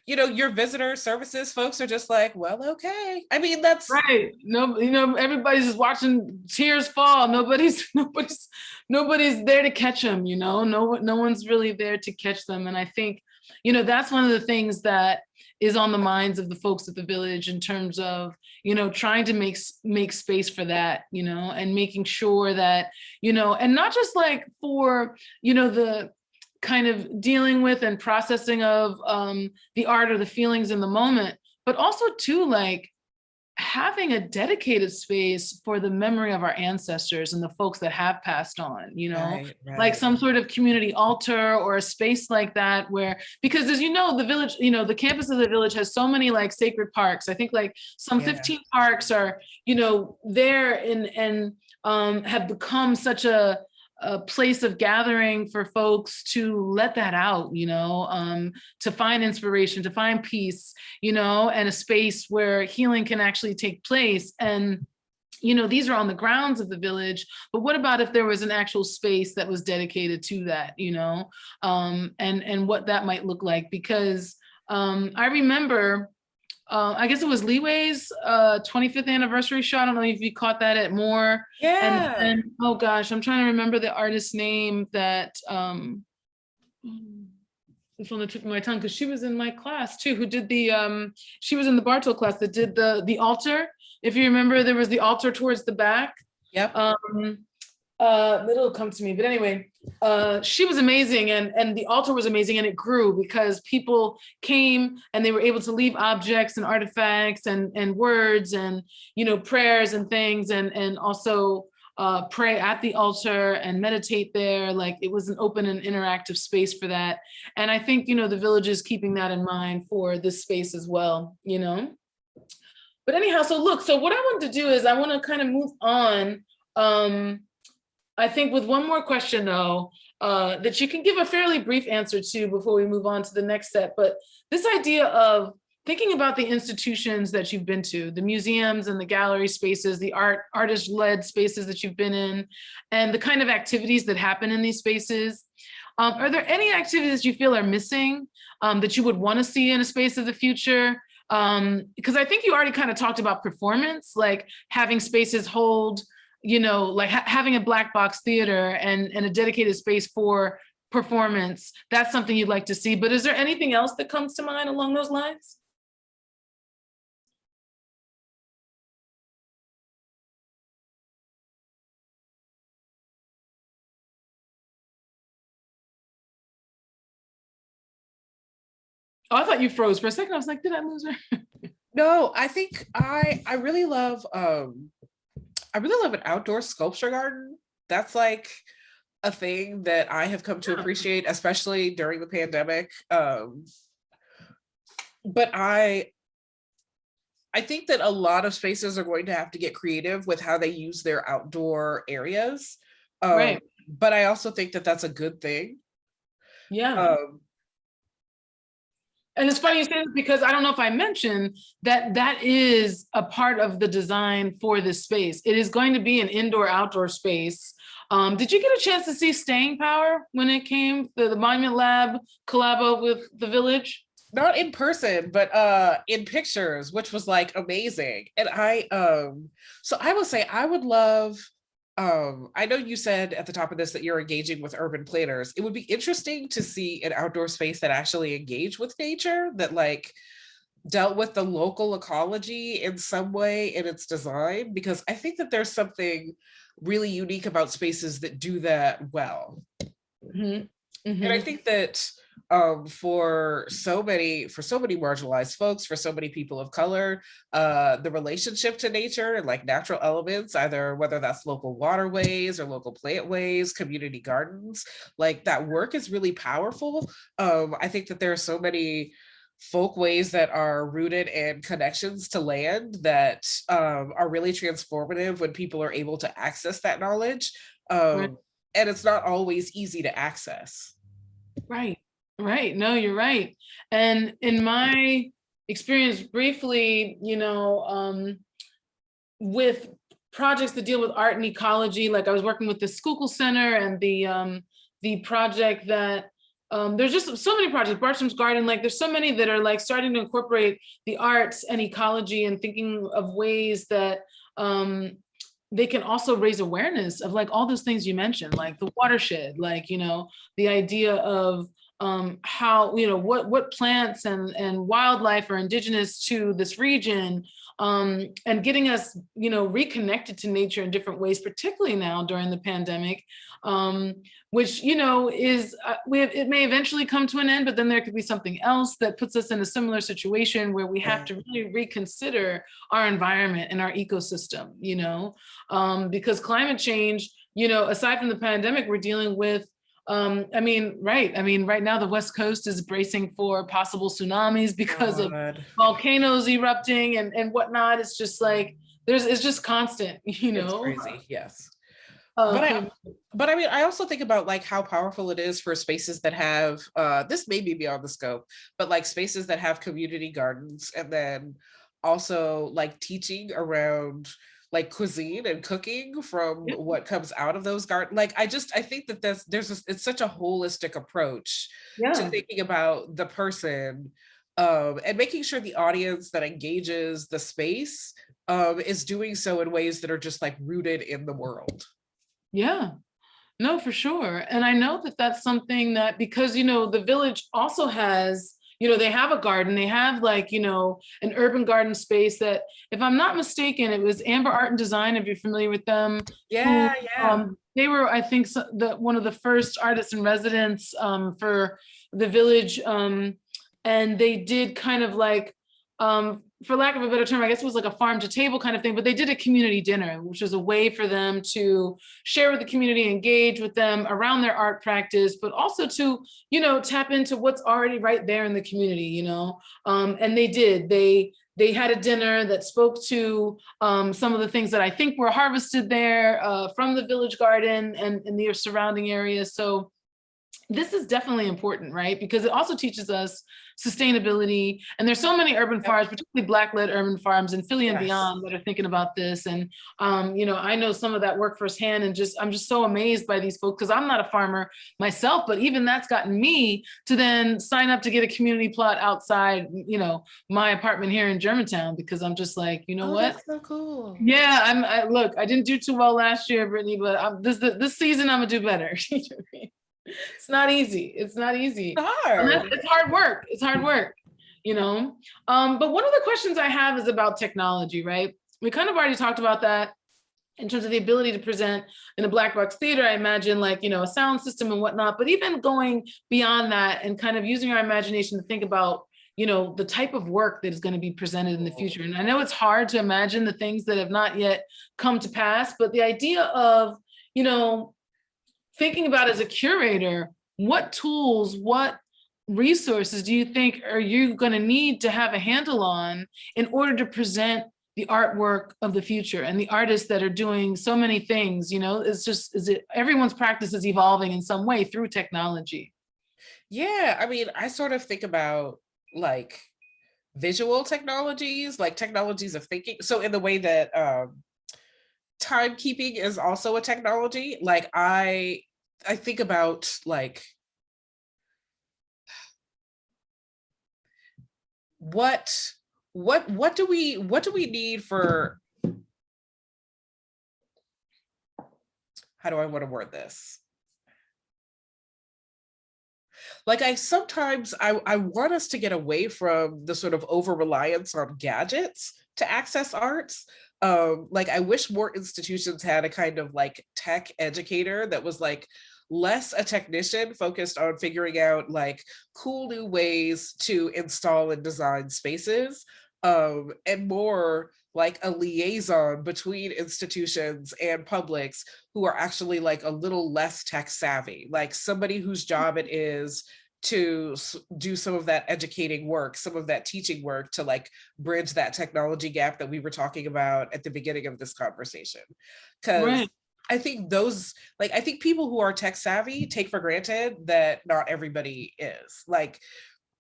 Your visitor services folks are just like, well, okay. I mean, that's right. No, everybody's just watching tears fall. Nobody's there to catch them. No one's really there to catch them. And I think, that's one of the things that is on the minds of the folks at the Village in terms of, trying to make space for that, and making sure that, and not just like for, the kind of dealing with and processing of the art or the feelings in the moment, but also too, like having a dedicated space for the memory of our ancestors and the folks that have passed on, right. like some sort of community altar or a space like that, where, because as the Village, the campus of the Village has so many like sacred parks. I think like some 15 parks are, there and have become such a place of gathering for folks to let that out, to find inspiration, to find peace, and a space where healing can actually take place. And, these are on the grounds of the Village, but what about if there was an actual space that was dedicated to that, and what that might look like? Because I remember, I guess it was Leeway's 25th anniversary show. I don't know if you caught that at Moore. Yeah. And oh gosh, I'm trying to remember the artist's name that it's on the tip of my tongue, because she was in my class too, who did she was in the Bartow class that did the altar. If you remember, there was the altar towards the back. Yep. It'll come to me, but anyway, she was amazing, and the altar was amazing, and it grew because people came and they were able to leave objects and artifacts and words and prayers and things, and also pray at the altar and meditate there. Like it was an open and interactive space for that. And I think the Village is keeping that in mind for this space as well. But anyhow, so what I wanted to do is I want to kind of move on. I think with one more question though, that you can give a fairly brief answer to before we move on to the next set. But this idea of thinking about the institutions that you've been to, the museums and the gallery spaces, the artist-led spaces that you've been in, and the kind of activities that happen in these spaces. Are there any activities you feel are missing that you would want to see in a space of the future? Because I think you already kind of talked about performance, like having spaces hold, like having a black box theater and a dedicated space for performance. That's something you'd like to see. But is there anything else that comes to mind along those lines? Oh, I thought you froze for a second. I was like, did I lose her? No, I think I really love I really love an outdoor sculpture garden. That's like a thing that I have come to appreciate, especially during the pandemic. But I think that a lot of spaces are going to have to get creative with how they use their outdoor areas. Right. But I also think that that's a good thing. Yeah. Um, And it's funny you say this because I don't know if I mentioned that that is a part of the design for this space. It is going to be an indoor-outdoor space. Did you get a chance to see Staying Power when it came, the Monument Lab collabo with the Village? Not in person, but in pictures, which was like amazing. And so I will say I would love, I know you said at the top of this that you're engaging with urban planners. It would be interesting to see an outdoor space that actually engaged with nature, that like dealt with the local ecology in some way in its design, because I think that there's something really unique about spaces that do that well. Mm-hmm. And I Mm-hmm. think that for so many marginalized folks, for so many people of color, the relationship to nature and like natural elements, either whether that's local waterways or local plantways, community gardens, like that work is really powerful. I think that there are so many folkways that are rooted in connections to land that are really transformative when people are able to access that knowledge. Right. And it's not always easy to access. Right. Right. No, you're right. And in my experience briefly, with projects that deal with art and ecology, like I was working with the Schuylkill Center and the project that there's just so many projects, Bartram's Garden, like there's so many that are like starting to incorporate the arts and ecology and thinking of ways that they can also raise awareness of like all those things you mentioned, like the watershed, like, the idea of how, what plants and wildlife are indigenous to this region, and getting us, reconnected to nature in different ways, particularly now during the pandemic, which, is, it may eventually come to an end, but then there could be something else that puts us in a similar situation where we have to really reconsider our environment and our ecosystem, because climate change, aside from the pandemic, we're dealing with right now the West Coast is bracing for possible tsunamis because of volcanoes erupting and whatnot. It's just like it's just constant, It's crazy, yes. Um, But I mean, I also think about like how powerful it is for spaces that have this may be beyond the scope, but like spaces that have community gardens, and then also like teaching around like cuisine and cooking from what comes out of those gardens. Like I think that it's such a holistic approach to thinking about the person, and making sure the audience that engages the space is doing so in ways that are just like rooted in the world. Yeah, no, for sure. And I know that that's something that, because, the Village also has, they have a garden, they have like, an urban garden space that, if I'm not mistaken, it was Amber Art and Design, if you're familiar with them. Yeah, They were, I think, one of the first artists in residence for the Village. And they did kind of like, for lack of a better term, I guess it was like a farm to table kind of thing, but they did a community dinner, which was a way for them to share with the community, engage with them around their art practice, but also to, tap into what's already right there in the community, and they did. They had a dinner that spoke to some of the things that I think were harvested there from the Village Garden and the surrounding areas. So this is definitely important, right? Because it also teaches us sustainability. And there's so many urban farms, particularly Black-led urban farms in Philly and beyond, that are thinking about this. And, I know some of that work firsthand, and I'm just so amazed by these folks, because I'm not a farmer myself, but even that's gotten me to then sign up to get a community plot outside, my apartment here in Germantown, because I'm just like, what? That's so cool. Yeah, look, I didn't do too well last year, Brittany, but this season I'm gonna do better. It's not easy. It's not easy. It's hard work. It's hard work, But one of the questions I have is about technology, right? We kind of already talked about that in terms of the ability to present in a Black box theater. I imagine like, a sound system and whatnot, but even going beyond that and kind of using our imagination to think about the type of work that is going to be presented in the future. And I know it's hard to imagine the things that have not yet come to pass, but the idea of, thinking about as a curator, what tools, what resources do you think are you going to need to have a handle on in order to present the artwork of the future and the artists that are doing so many things? Everyone's practice is evolving in some way through technology. Yeah, I mean, I sort of think about like visual technologies, like technologies of thinking. So in the way that timekeeping is also a technology, like I think about like what do we need for, how do I want to word this? Like I sometimes I want us to get away from the sort of over reliance on gadgets to access arts. Like I wish more institutions had a kind of like tech educator that was like less a technician focused on figuring out like cool new ways to install and design spaces, and more like a liaison between institutions and publics who are actually like a little less tech savvy, like somebody whose job it is to do some of that educating work, some of that teaching work to like bridge that technology gap that we were talking about at the beginning of this conversation. Because I think I think people who are tech savvy take for granted that not everybody is. Like,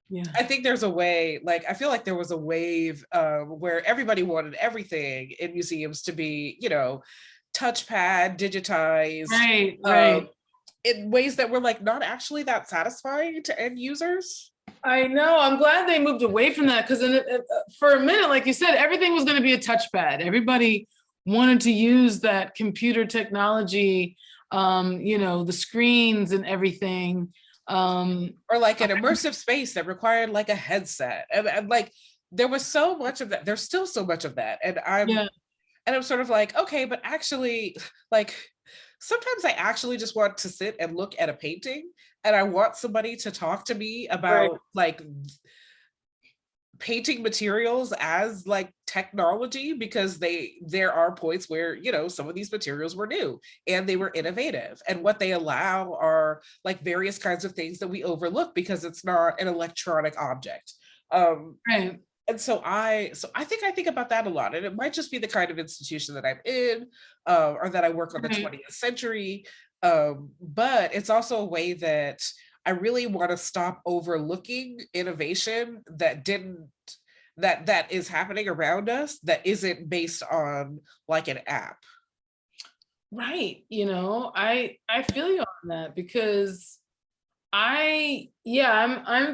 yeah. I think there's a way, like, I feel like there was a wave where everybody wanted everything in museums to be, touchpad, digitized. Right. In ways that were like not actually that satisfying to end users. I know. I'm glad they moved away from that, because for a minute, like you said, everything was going to be a touchpad. Everybody wanted to use that computer technology, the screens and everything. Or like an immersive space that required like a headset. And like there was so much of that. There's still so much of that. And I'm sort of like, okay, but actually, like, sometimes I actually just want to sit and look at a painting, and I want somebody to talk to me about like painting materials as like technology, because there are points where some of these materials were new and they were innovative, and what they allow are like various kinds of things that we overlook because it's not an electronic object. And so I think about that a lot, and it might just be the kind of institution that I'm in, or that I work on the 20th century. But it's also a way that I really want to stop overlooking innovation that is happening around us that isn't based on like an app. Right. I feel you on that, because I'm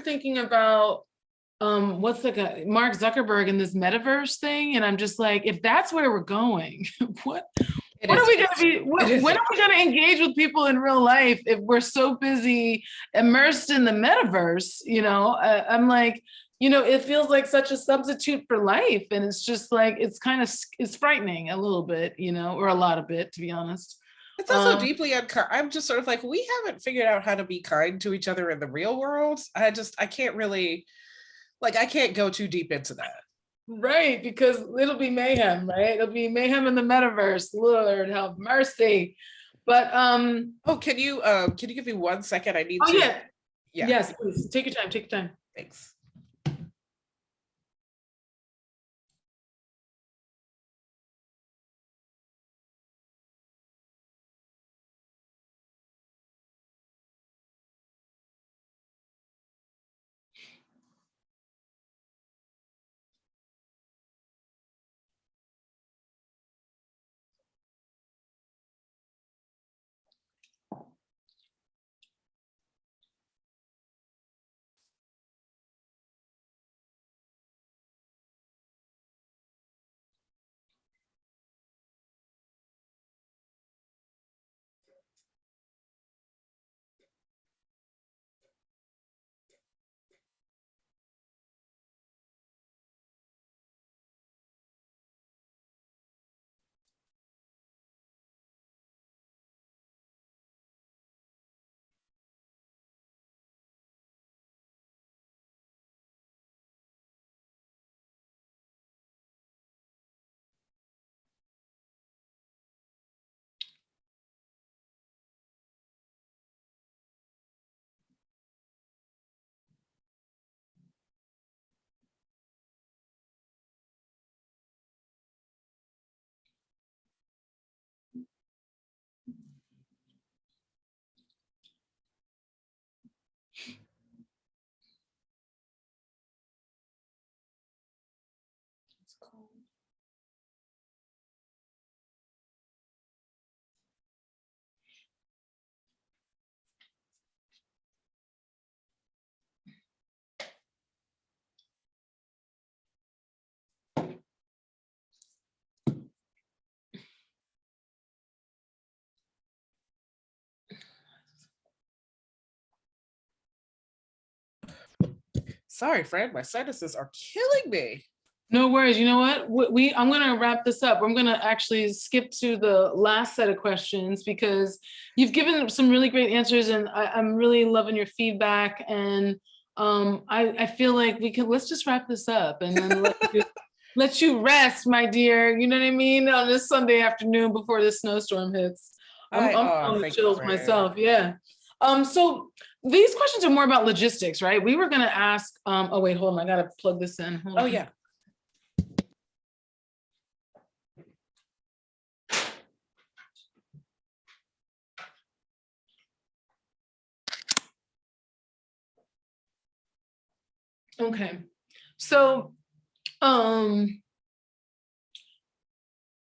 thinking about what's like Mark Zuckerberg in this metaverse thing, and I'm just like, if that's where we're going, when are we going to engage with people in real life if we're so busy immersed in the metaverse? I'm like, it feels like such a substitute for life, and it's just like it's frightening a little bit, or a lot of it, to be honest. It's also deeply I'm just sort of like, we haven't figured out how to be kind to each other in the real world. I can't really, like, I can't go too deep into that. Right, because it'll be mayhem, right? It'll be mayhem in the metaverse. Lord have mercy. But can you give me 1 second? I need to. Yeah. Yes, please. Take your time. Take your time. Thanks. Sorry, friend, my sinuses are killing me. No worries. You know what? I'm going to wrap this up. I'm going to actually skip to the last set of questions because you've given some really great answers, and I'm really loving your feedback. And I feel like let's just wrap this up and then let you rest, my dear. You know what I mean? On this Sunday afternoon before this snowstorm hits. I'm on the chills myself. Yeah. So these questions are more about logistics, right? We were going to ask. Oh wait, hold on. I got to plug this in. Hold on. Yeah. Okay, so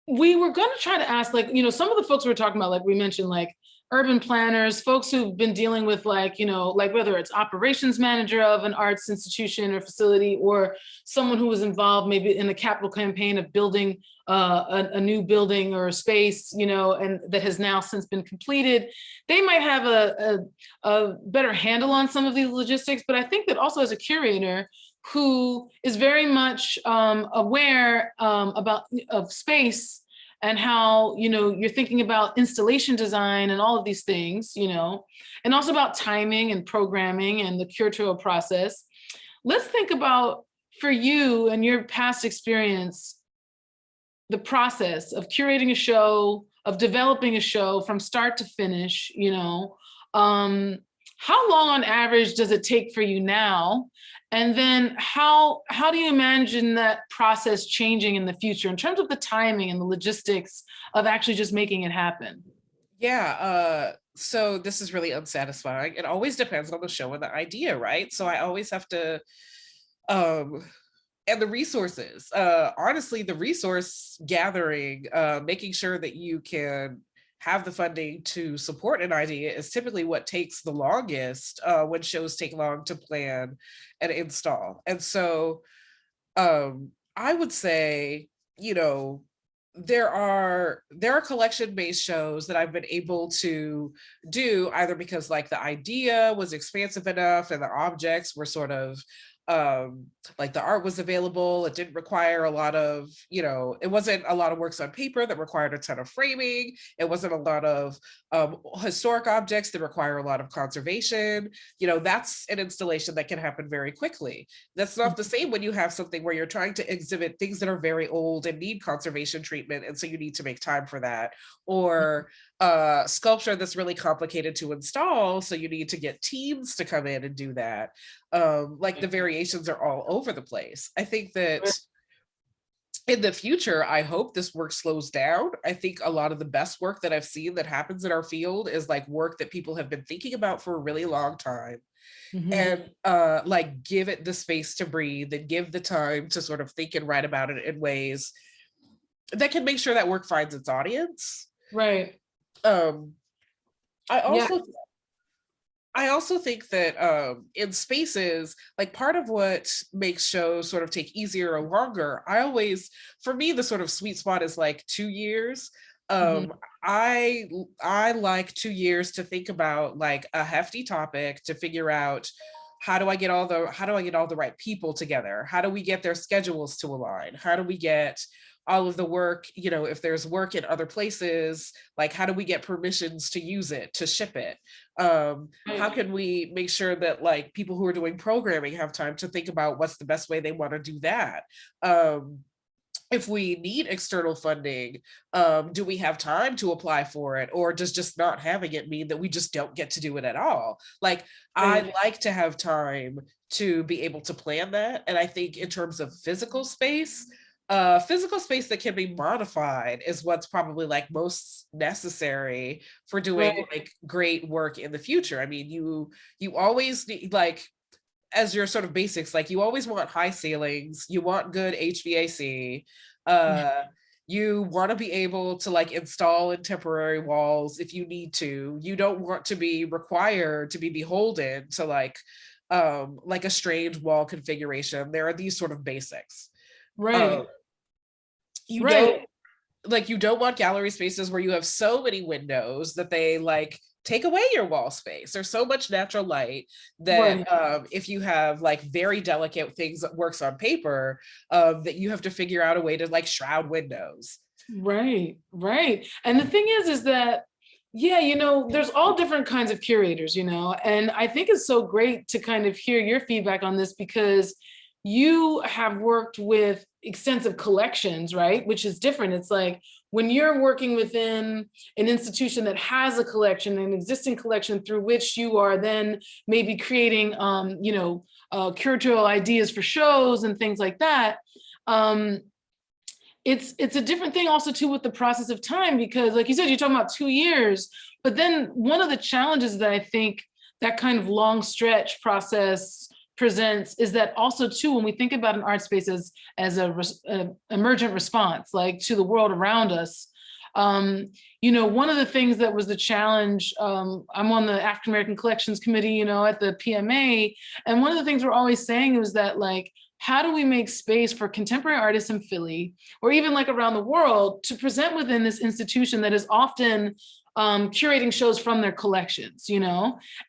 we were going to try to ask, like, some of the folks we were talking about, like we mentioned, like urban planners, folks who've been dealing with, like, like whether it's operations manager of an arts institution or facility, or someone who was involved maybe in the capital campaign of building a new building or a space, and that has now since been completed. They might have a better handle on some of these logistics, but I think that also as a curator who is very much aware of space and how, you're thinking about installation design and all of these things, and also about timing and programming and the curatorial process. Let's think about, for you and your past experience, the process of curating a show, of developing a show from start to finish. How long on average does it take for you now? And then how do you imagine that process changing in the future in terms of the timing and the logistics of actually just making it happen? Yeah, so this is really unsatisfying. It always depends on the show and the idea, right? So I always have to, and the resources, honestly, the resource gathering, making sure that you can have the funding to support an idea is typically what takes the longest when shows take long to plan and install. And so I would say, there are collection-based shows that I've been able to do either because like the idea was expansive enough and the objects were sort of like the art was available. It didn't require a lot of, it wasn't a lot of works on paper that required a ton of framing. It wasn't a lot of historic objects that require a lot of conservation. That's an installation that can happen very quickly. That's not the same when you have something where you're trying to exhibit things that are very old and need conservation treatment, and so you need to make time for that. Or sculpture that's really complicated to install, so you need to get teams to come in and do that. Like the variations are all over the place. I think that in the future, I hope this work slows down. I think a lot of the best work that I've seen that happens in our field is like work that people have been thinking about for a really long time. And like give it the space to breathe and give the time to sort of think and write about it in ways that can make sure that work finds its audience. Right. I also think that in spaces, like part of what makes shows sort of take easier or longer, for me, the sort of sweet spot is like 2 years. I like 2 years to think about like a hefty topic, to figure out how do I get all the right people together? How do we get their schedules to align? How do we get all of the work, if there's work in other places, like how do we get permissions to use it, to ship it? How can we make sure that like people who are doing programming have time to think about what's the best way they want to do that? If we need external funding, do we have time to apply for it? Or does just not having it mean that we just don't get to do it at all? Like, I like to have time to be able to plan that. And I think in terms of physical space that can be modified is what's probably like most necessary for doing like great work in the future. I mean, you always need, like, as your sort of basics, like you always want high ceilings, you want good HVAC, you want to be able to like install in temporary walls if you need to. You don't want to be required to be beholden to like a strange wall configuration. There are these sort of basics. Right. You Right. don't want gallery spaces where you have so many windows that they like take away your wall space. There's so much natural light that Right. if you have like very delicate things that works on paper, that you have to figure out a way to like shroud windows. Right, right. And the thing is that, yeah, there's all different kinds of curators, and I think it's so great to kind of hear your feedback on this because you have worked with extensive collections, right? Which is different. It's like when you're working within an institution that has a collection, an existing collection through which you are then maybe creating, curatorial ideas for shows and things like that. It's a different thing also too with the process of time, because like you said, you're talking about 2 years, but then one of the challenges that I think that kind of long stretch process presents is that also too, when we think about an art space as a emergent response, like to the world around us, one of the things that was the challenge, I'm on the African American Collections Committee, at the PMA, and one of the things we're always saying was that like, how do we make space for contemporary artists in Philly or even like around the world to present within this institution that is often curating shows from their collections,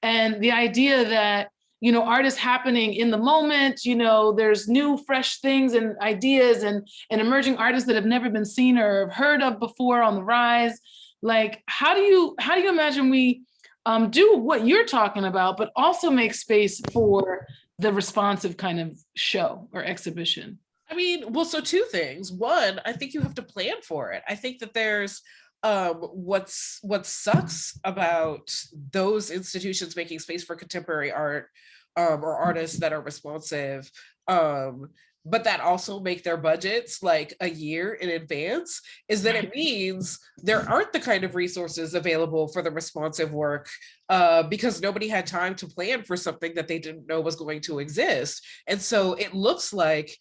and the idea that, art is happening in the moment, there's new fresh things and ideas and emerging artists that have never been seen or heard of before on the rise. Like, how do you imagine we do what you're talking about, but also make space for the responsive kind of show or exhibition? I mean, well, so two things. One, I think you have to plan for it. I think that there's what sucks about those institutions making space for contemporary art, or artists that are responsive, but that also make their budgets like a year in advance, is that it means there aren't the kind of resources available for the responsive work, because nobody had time to plan for something that they didn't know was going to exist. And so it looks like,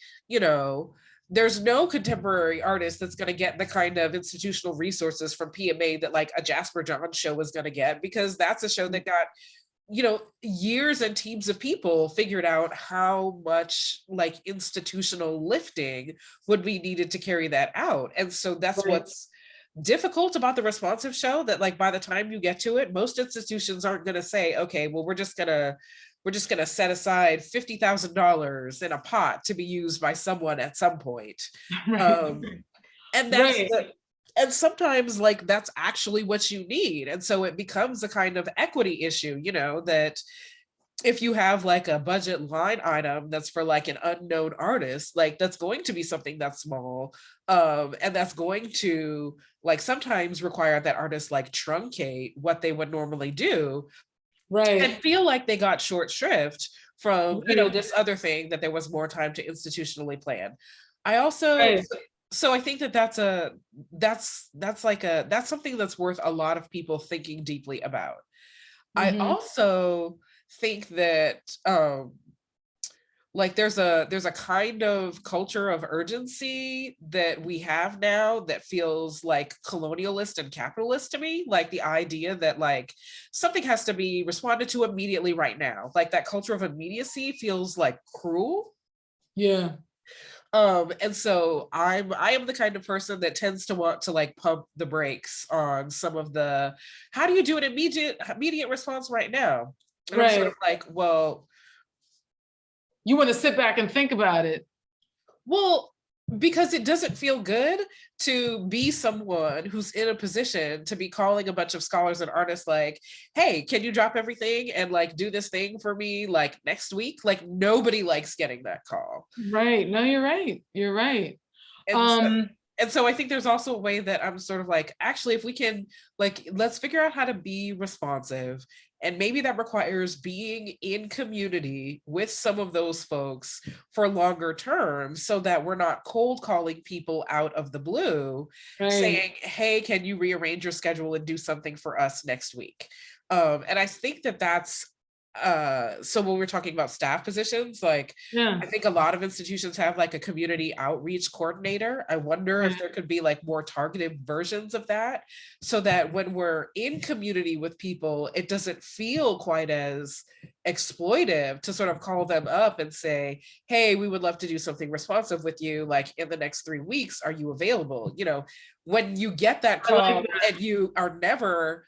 there's no contemporary artist that's going to get the kind of institutional resources from PMA that like a Jasper John show is going to get, because that's a show that got years and teams of people figured out how much like institutional lifting would be needed to carry that out. And so that's what's difficult about the responsive show, that like by the time you get to it, most institutions aren't going to say, okay, well, we're just gonna set aside $50,000 in a pot to be used by someone at some point. And that's and sometimes like that's actually what you need. And so it becomes a kind of equity issue, that if you have like a budget line item that's for like an unknown artist, like that's going to be something that's small, and that's going to like sometimes require that artist like truncate what they would normally do, and feel like they got short shrift from this other thing that there was more time to institutionally plan. I also So I think that that's something that's worth a lot of people thinking deeply about. I also think that like there's a kind of culture of urgency that we have now that feels like colonialist and capitalist to me, like the idea that like something has to be responded to immediately right now. Like that culture of immediacy feels like cruel. Yeah. And so I am the kind of person that tends to want to like pump the brakes on some of the, how do you do an immediate response right now? And I'm sort of like, well, you want to sit back and think about it. Well, because it doesn't feel good to be someone who's in a position to be calling a bunch of scholars and artists like, hey, can you drop everything and like do this thing for me like next week? Like nobody likes getting that call. Right. No, you're right. You're right. And so I think there's also a way that I'm sort of like, actually, if we can, like, let's figure out how to be responsive. And maybe that requires being in community with some of those folks for longer term, so that we're not cold calling people out of the blue, saying, hey, can you rearrange your schedule and do something for us next week? And I think that that's so when we're talking about staff positions, like Yeah. I think a lot of institutions have like a community outreach coordinator. I wonder if there could be like more targeted versions of that, so that when we're in community with people, it doesn't feel quite as exploitive to sort of call them up and say, hey, we would love to do something responsive with you, like in the next 3 weeks, are you available? You know, when you get that I like call and you are never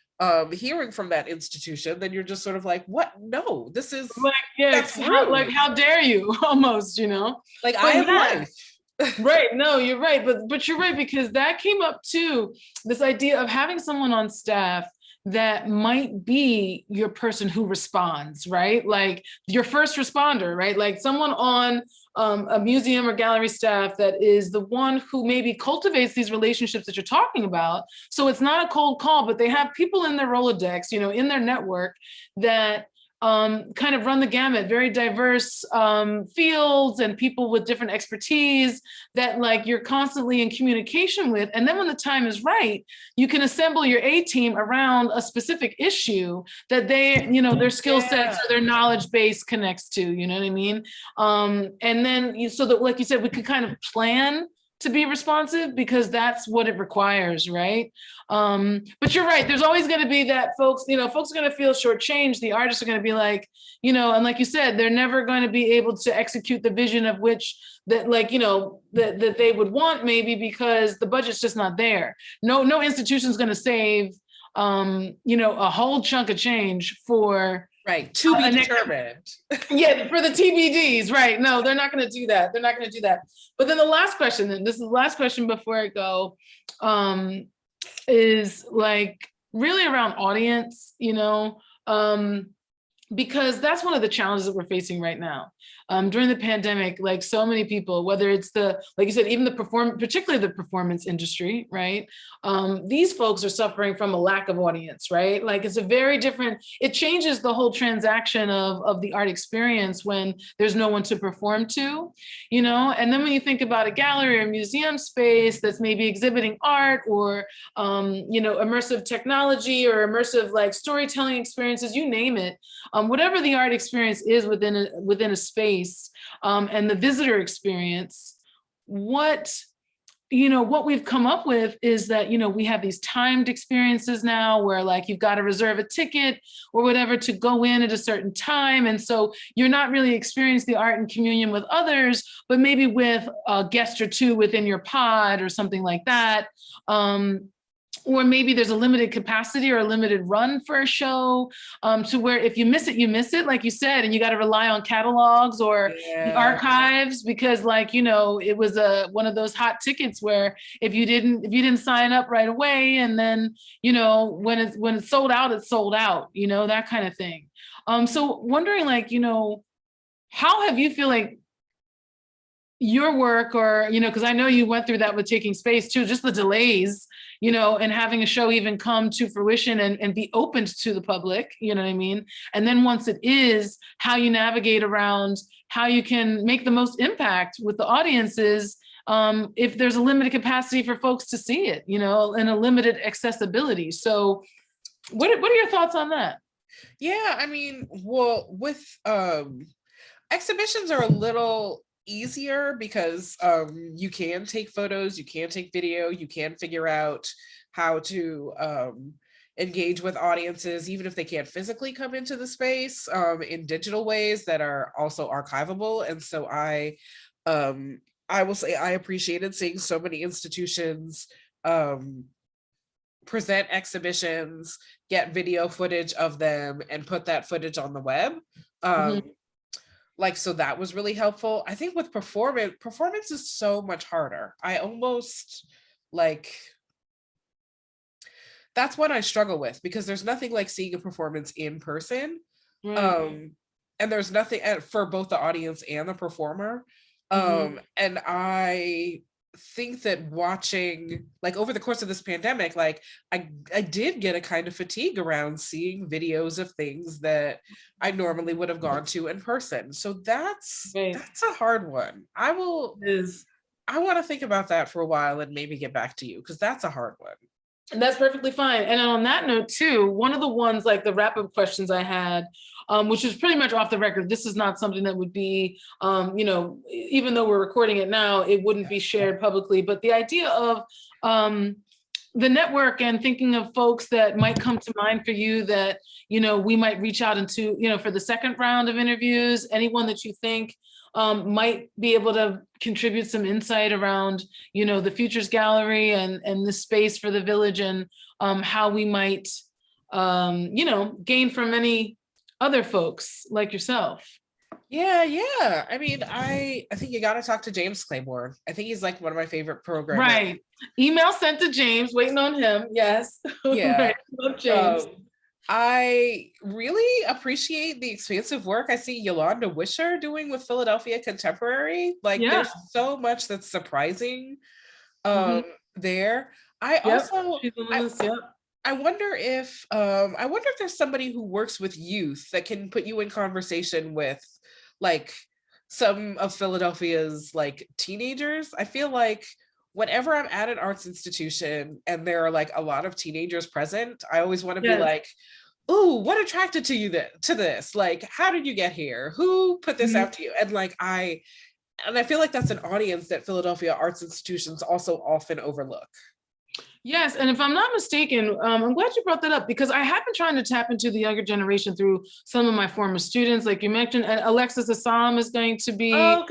hearing from that institution, then you're just sort of like, what? No, this is, like, yeah, that's rude. how dare you almost, you know? Like, I But have yeah, life. right. No, you're right. But you're right, because that came up too, this idea of having someone on staff that might be your person who responds, right? Like your first responder, right? Like someone on a museum or gallery staff that is the one who maybe cultivates these relationships that you're talking about. So it's not a cold call, but they have people in their Rolodex, you know, in their network that kind of run the gamut, very diverse fields and people with different expertise that like you're constantly in communication with. And then when the time is right, you can assemble your A team around a specific issue that they, you know, their skill sets or their knowledge base connects to, you know what I mean? And then so that, like you said, we could kind of plan to be responsive because that's what it requires, right? But you're right, there's always going to be that folks, you know, folks are going to feel shortchanged. The artists are going to be like, you know, and like you said, they're never going to be able to execute the vision of which that, like, you know, that they would want, maybe because the budget's just not there. No institution's going to save, you know, a whole chunk of change for Right, to be determined. yeah, for the TBDs, right? No, they're not going to do that. They're not going to do that. But then the last question, then this is the last question before I go, is like really around audience, you know, because that's one of the challenges that we're facing right now. During the pandemic, like so many people, whether it's the, like you said, even the particularly the performance industry, right? These folks are suffering from a lack of audience, right? Like it's a very different, it changes the whole transaction of the art experience when there's no one to perform to, you know? And then when you think about a gallery or museum space that's maybe exhibiting art or, you know, immersive technology or immersive like storytelling experiences, you name it, whatever the art experience is within a space, and the visitor experience, what, you know, what we've come up with is that, you know, we have these timed experiences now where like you've got to reserve a ticket or whatever to go in at a certain time. And so you're not really experiencing the art in communion with others, but maybe with a guest or two within your pod or something like that. Or maybe there's a limited capacity or a limited run for a show, to where if you miss it, like you said, and you got to rely on catalogs or the archives, because like, you know, it was one of those hot tickets where if you didn't sign up right away, and then, you know, when it's sold out, it's sold out, you know, that kind of thing. So wondering, like, you know, how have you feel like your work, or, you know, because I know you went through that with Taking Space too, just the delays, you know, and having a show even come to fruition and be opened to the public, you know what I mean? And then once it is, how you navigate around how you can make the most impact with the audiences, if there's a limited capacity for folks to see it, you know, and a limited accessibility. So what are your thoughts on that? Yeah, I mean, well, with exhibitions are a little easier because you can take photos, you can take video, you can figure out how to engage with audiences, even if they can't physically come into the space, in digital ways that are also archivable. And so I will say I appreciated seeing so many institutions present exhibitions, get video footage of them, and put that footage on the web. Mhm. Like, so that was really helpful. I think with performance is so much harder. I almost like, that's what I struggle with, because there's nothing like seeing a performance in person. Right. And there's nothing for both the audience and the performer. Mhm. And I think that watching, like, over the course of this pandemic, like I did get a kind of fatigue around seeing videos of things that I normally would have gone to in person. So that's Right. that's a hard one. It is. I want to think about that for a while and maybe get back to you, because that's a hard one. And that's perfectly fine. And on that note too, one of the ones, like the wrap-up questions I had, which is pretty much off the record. This is not something that would be, even though we're recording it now, it wouldn't be shared publicly. But the idea of the network and thinking of folks that might come to mind for you that, we might reach out into, for the second round of interviews, anyone that you think might be able to contribute some insight around, the Futures Gallery and the space for the village, and how we might, gain from any other folks like yourself. Yeah. I mean, I think you got to talk to James Claiborne. I think he's like one of my favorite programmers. Right. Email sent to James, waiting on him. Yes. Yeah. Right. Love James. I really appreciate the expansive work I see Yolanda Wisher doing with Philadelphia Contemporary. Like, there's so much that's surprising there. I wonder if there's somebody who works with youth that can put you in conversation with like some of Philadelphia's like teenagers. I feel like whenever I'm at an arts institution and there are like a lot of teenagers present, I always want to be like, ooh, what attracted to you to this? Like, how did you get here? Who put this out to you? And like, I feel like that's an audience that Philadelphia arts institutions also often overlook. Yes, and if I'm not mistaken, I'm glad you brought that up, because I have been trying to tap into the younger generation through some of my former students, like you mentioned, and Alexis Assam is going to be, a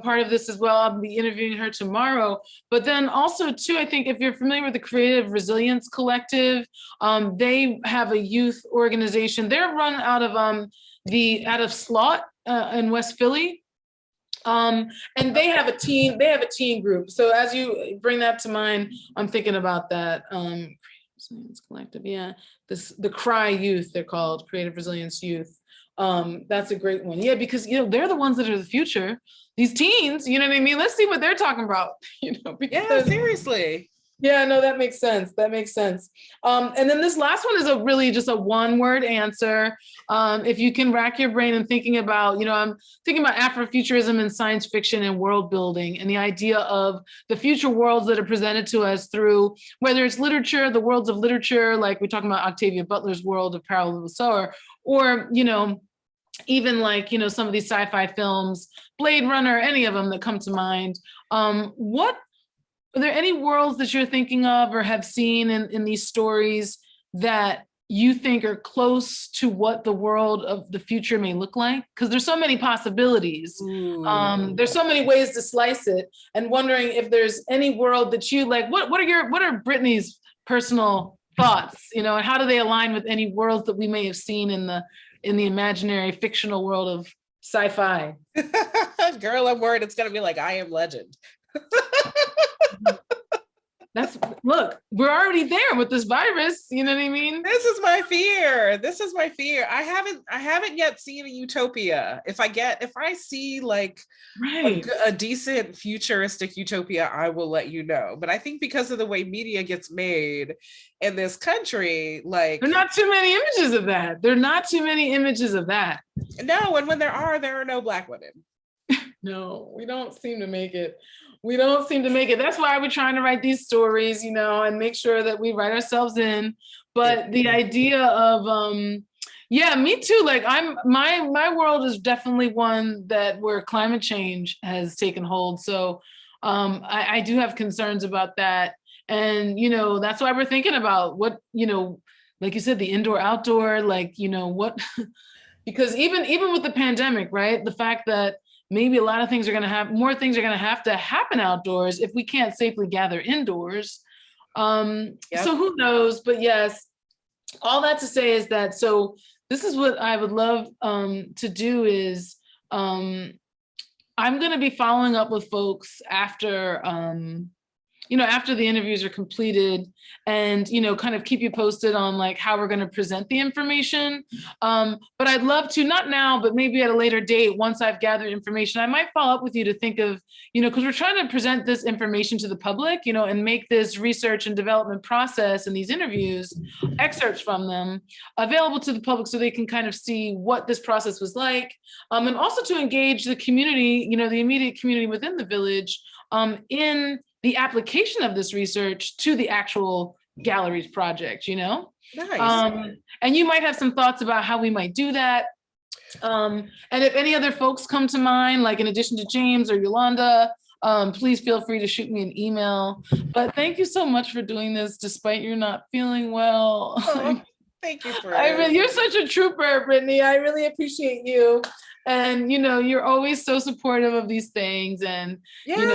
part of this as well. I'll be interviewing her tomorrow. But then also too, I think if you're familiar with the Creative Resilience Collective, they have a youth organization. They're run out of Slot in West Philly. And they have a teen group. So as you bring that to mind, I'm thinking about that. Collective, the CRY Youth, they're called, Creative Resilience Youth. That's a great one. Yeah, because they're the ones that are the future. These teens, you know what I mean? Let's see what they're talking about. Because, seriously. Yeah, no, that makes sense. And then this last one is just a one-word answer. If you can rack your brain and thinking about, I'm thinking about Afrofuturism and science fiction and world building, and the idea of the future worlds that are presented to us through, whether it's literature, the worlds of literature, like we're talking about Octavia Butler's world of Parallel of the Sower, or, even like, some of these sci-fi films, Blade Runner, any of them that come to mind. Are there any worlds that you're thinking of or have seen in these stories that you think are close to what the world of the future may look like? Because there's so many possibilities. There's so many ways to slice it, and wondering if there's any world that you like. What are Brittany's personal thoughts? And how do they align with any worlds that we may have seen in the imaginary fictional world of sci-fi? Girl, I'm worried it's gonna be like I Am Legend. Look, we're already there with this virus. You know what I mean? This is my fear. I haven't yet seen a utopia. If I see like a decent futuristic utopia, I will let you know. But I think because of the way media gets made in this country, like, there are not too many images of that. No, and when there are no Black women. No, we don't seem to make it. That's why we're trying to write these stories, and make sure that we write ourselves in. But the idea of, me too. Like my world is definitely one where climate change has taken hold. So I do have concerns about that. And, that's why we're thinking about what, like you said, the indoor, outdoor, like, what, because even with the pandemic, right? The fact that maybe a lot of things more things are going to have to happen outdoors if we can't safely gather indoors. So who knows? But yes, all that to say is that, so this is what I would love to do is, I'm going to be following up with folks after, after the interviews are completed, and, kind of keep you posted on like how we're going to present the information. But I'd love to, not now, but maybe at a later date, once I've gathered information, I might follow up with you to think of, because we're trying to present this information to the public, and make this research and development process and these interviews, excerpts from them, available to the public so they can kind of see what this process was like. And also to engage the community, the immediate community within the village, in the application of this research to the actual galleries project, you know? Nice. And you might have some thoughts about how we might do that. And if any other folks come to mind, like in addition to James or Yolanda, please feel free to shoot me an email. But thank you so much for doing this, despite you not feeling well. Oh, thank you for it. You're such a trooper, Brittany. I really appreciate you. And, you know, you're always so supportive of these things. And, Yeah, you know,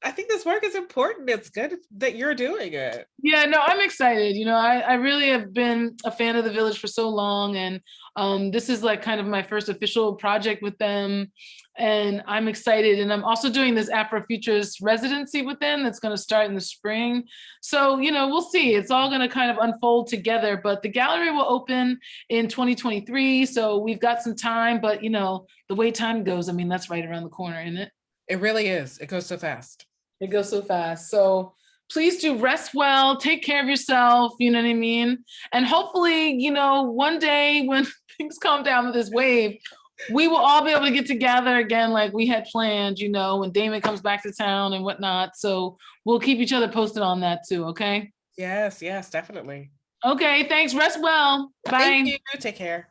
I think this work is important. It's good that you're doing it. yeah, no, I'm excited. You know, I really have been a fan of the village for so long. And this is like kind of my first official project with them. And I'm excited. And I'm also doing this Afro Futures residency with them that's going to start in the spring. So, you know, we'll see. It's all going to kind of unfold together. But the gallery will open in 2023. So we've got some time. But, you know, the way time goes, I mean, that's right around the corner, isn't it? It really is. It goes so fast. It goes so fast. So please do rest well, take care of yourself, you know what I mean? And hopefully, you know, one day when things calm down with this wave, we will all be able to get together again like we had planned, you know, when Damon comes back to town and whatnot. So we'll keep each other posted on that too, okay? Yes, definitely. Okay, thanks. Rest well. Bye. Thank you. Take care.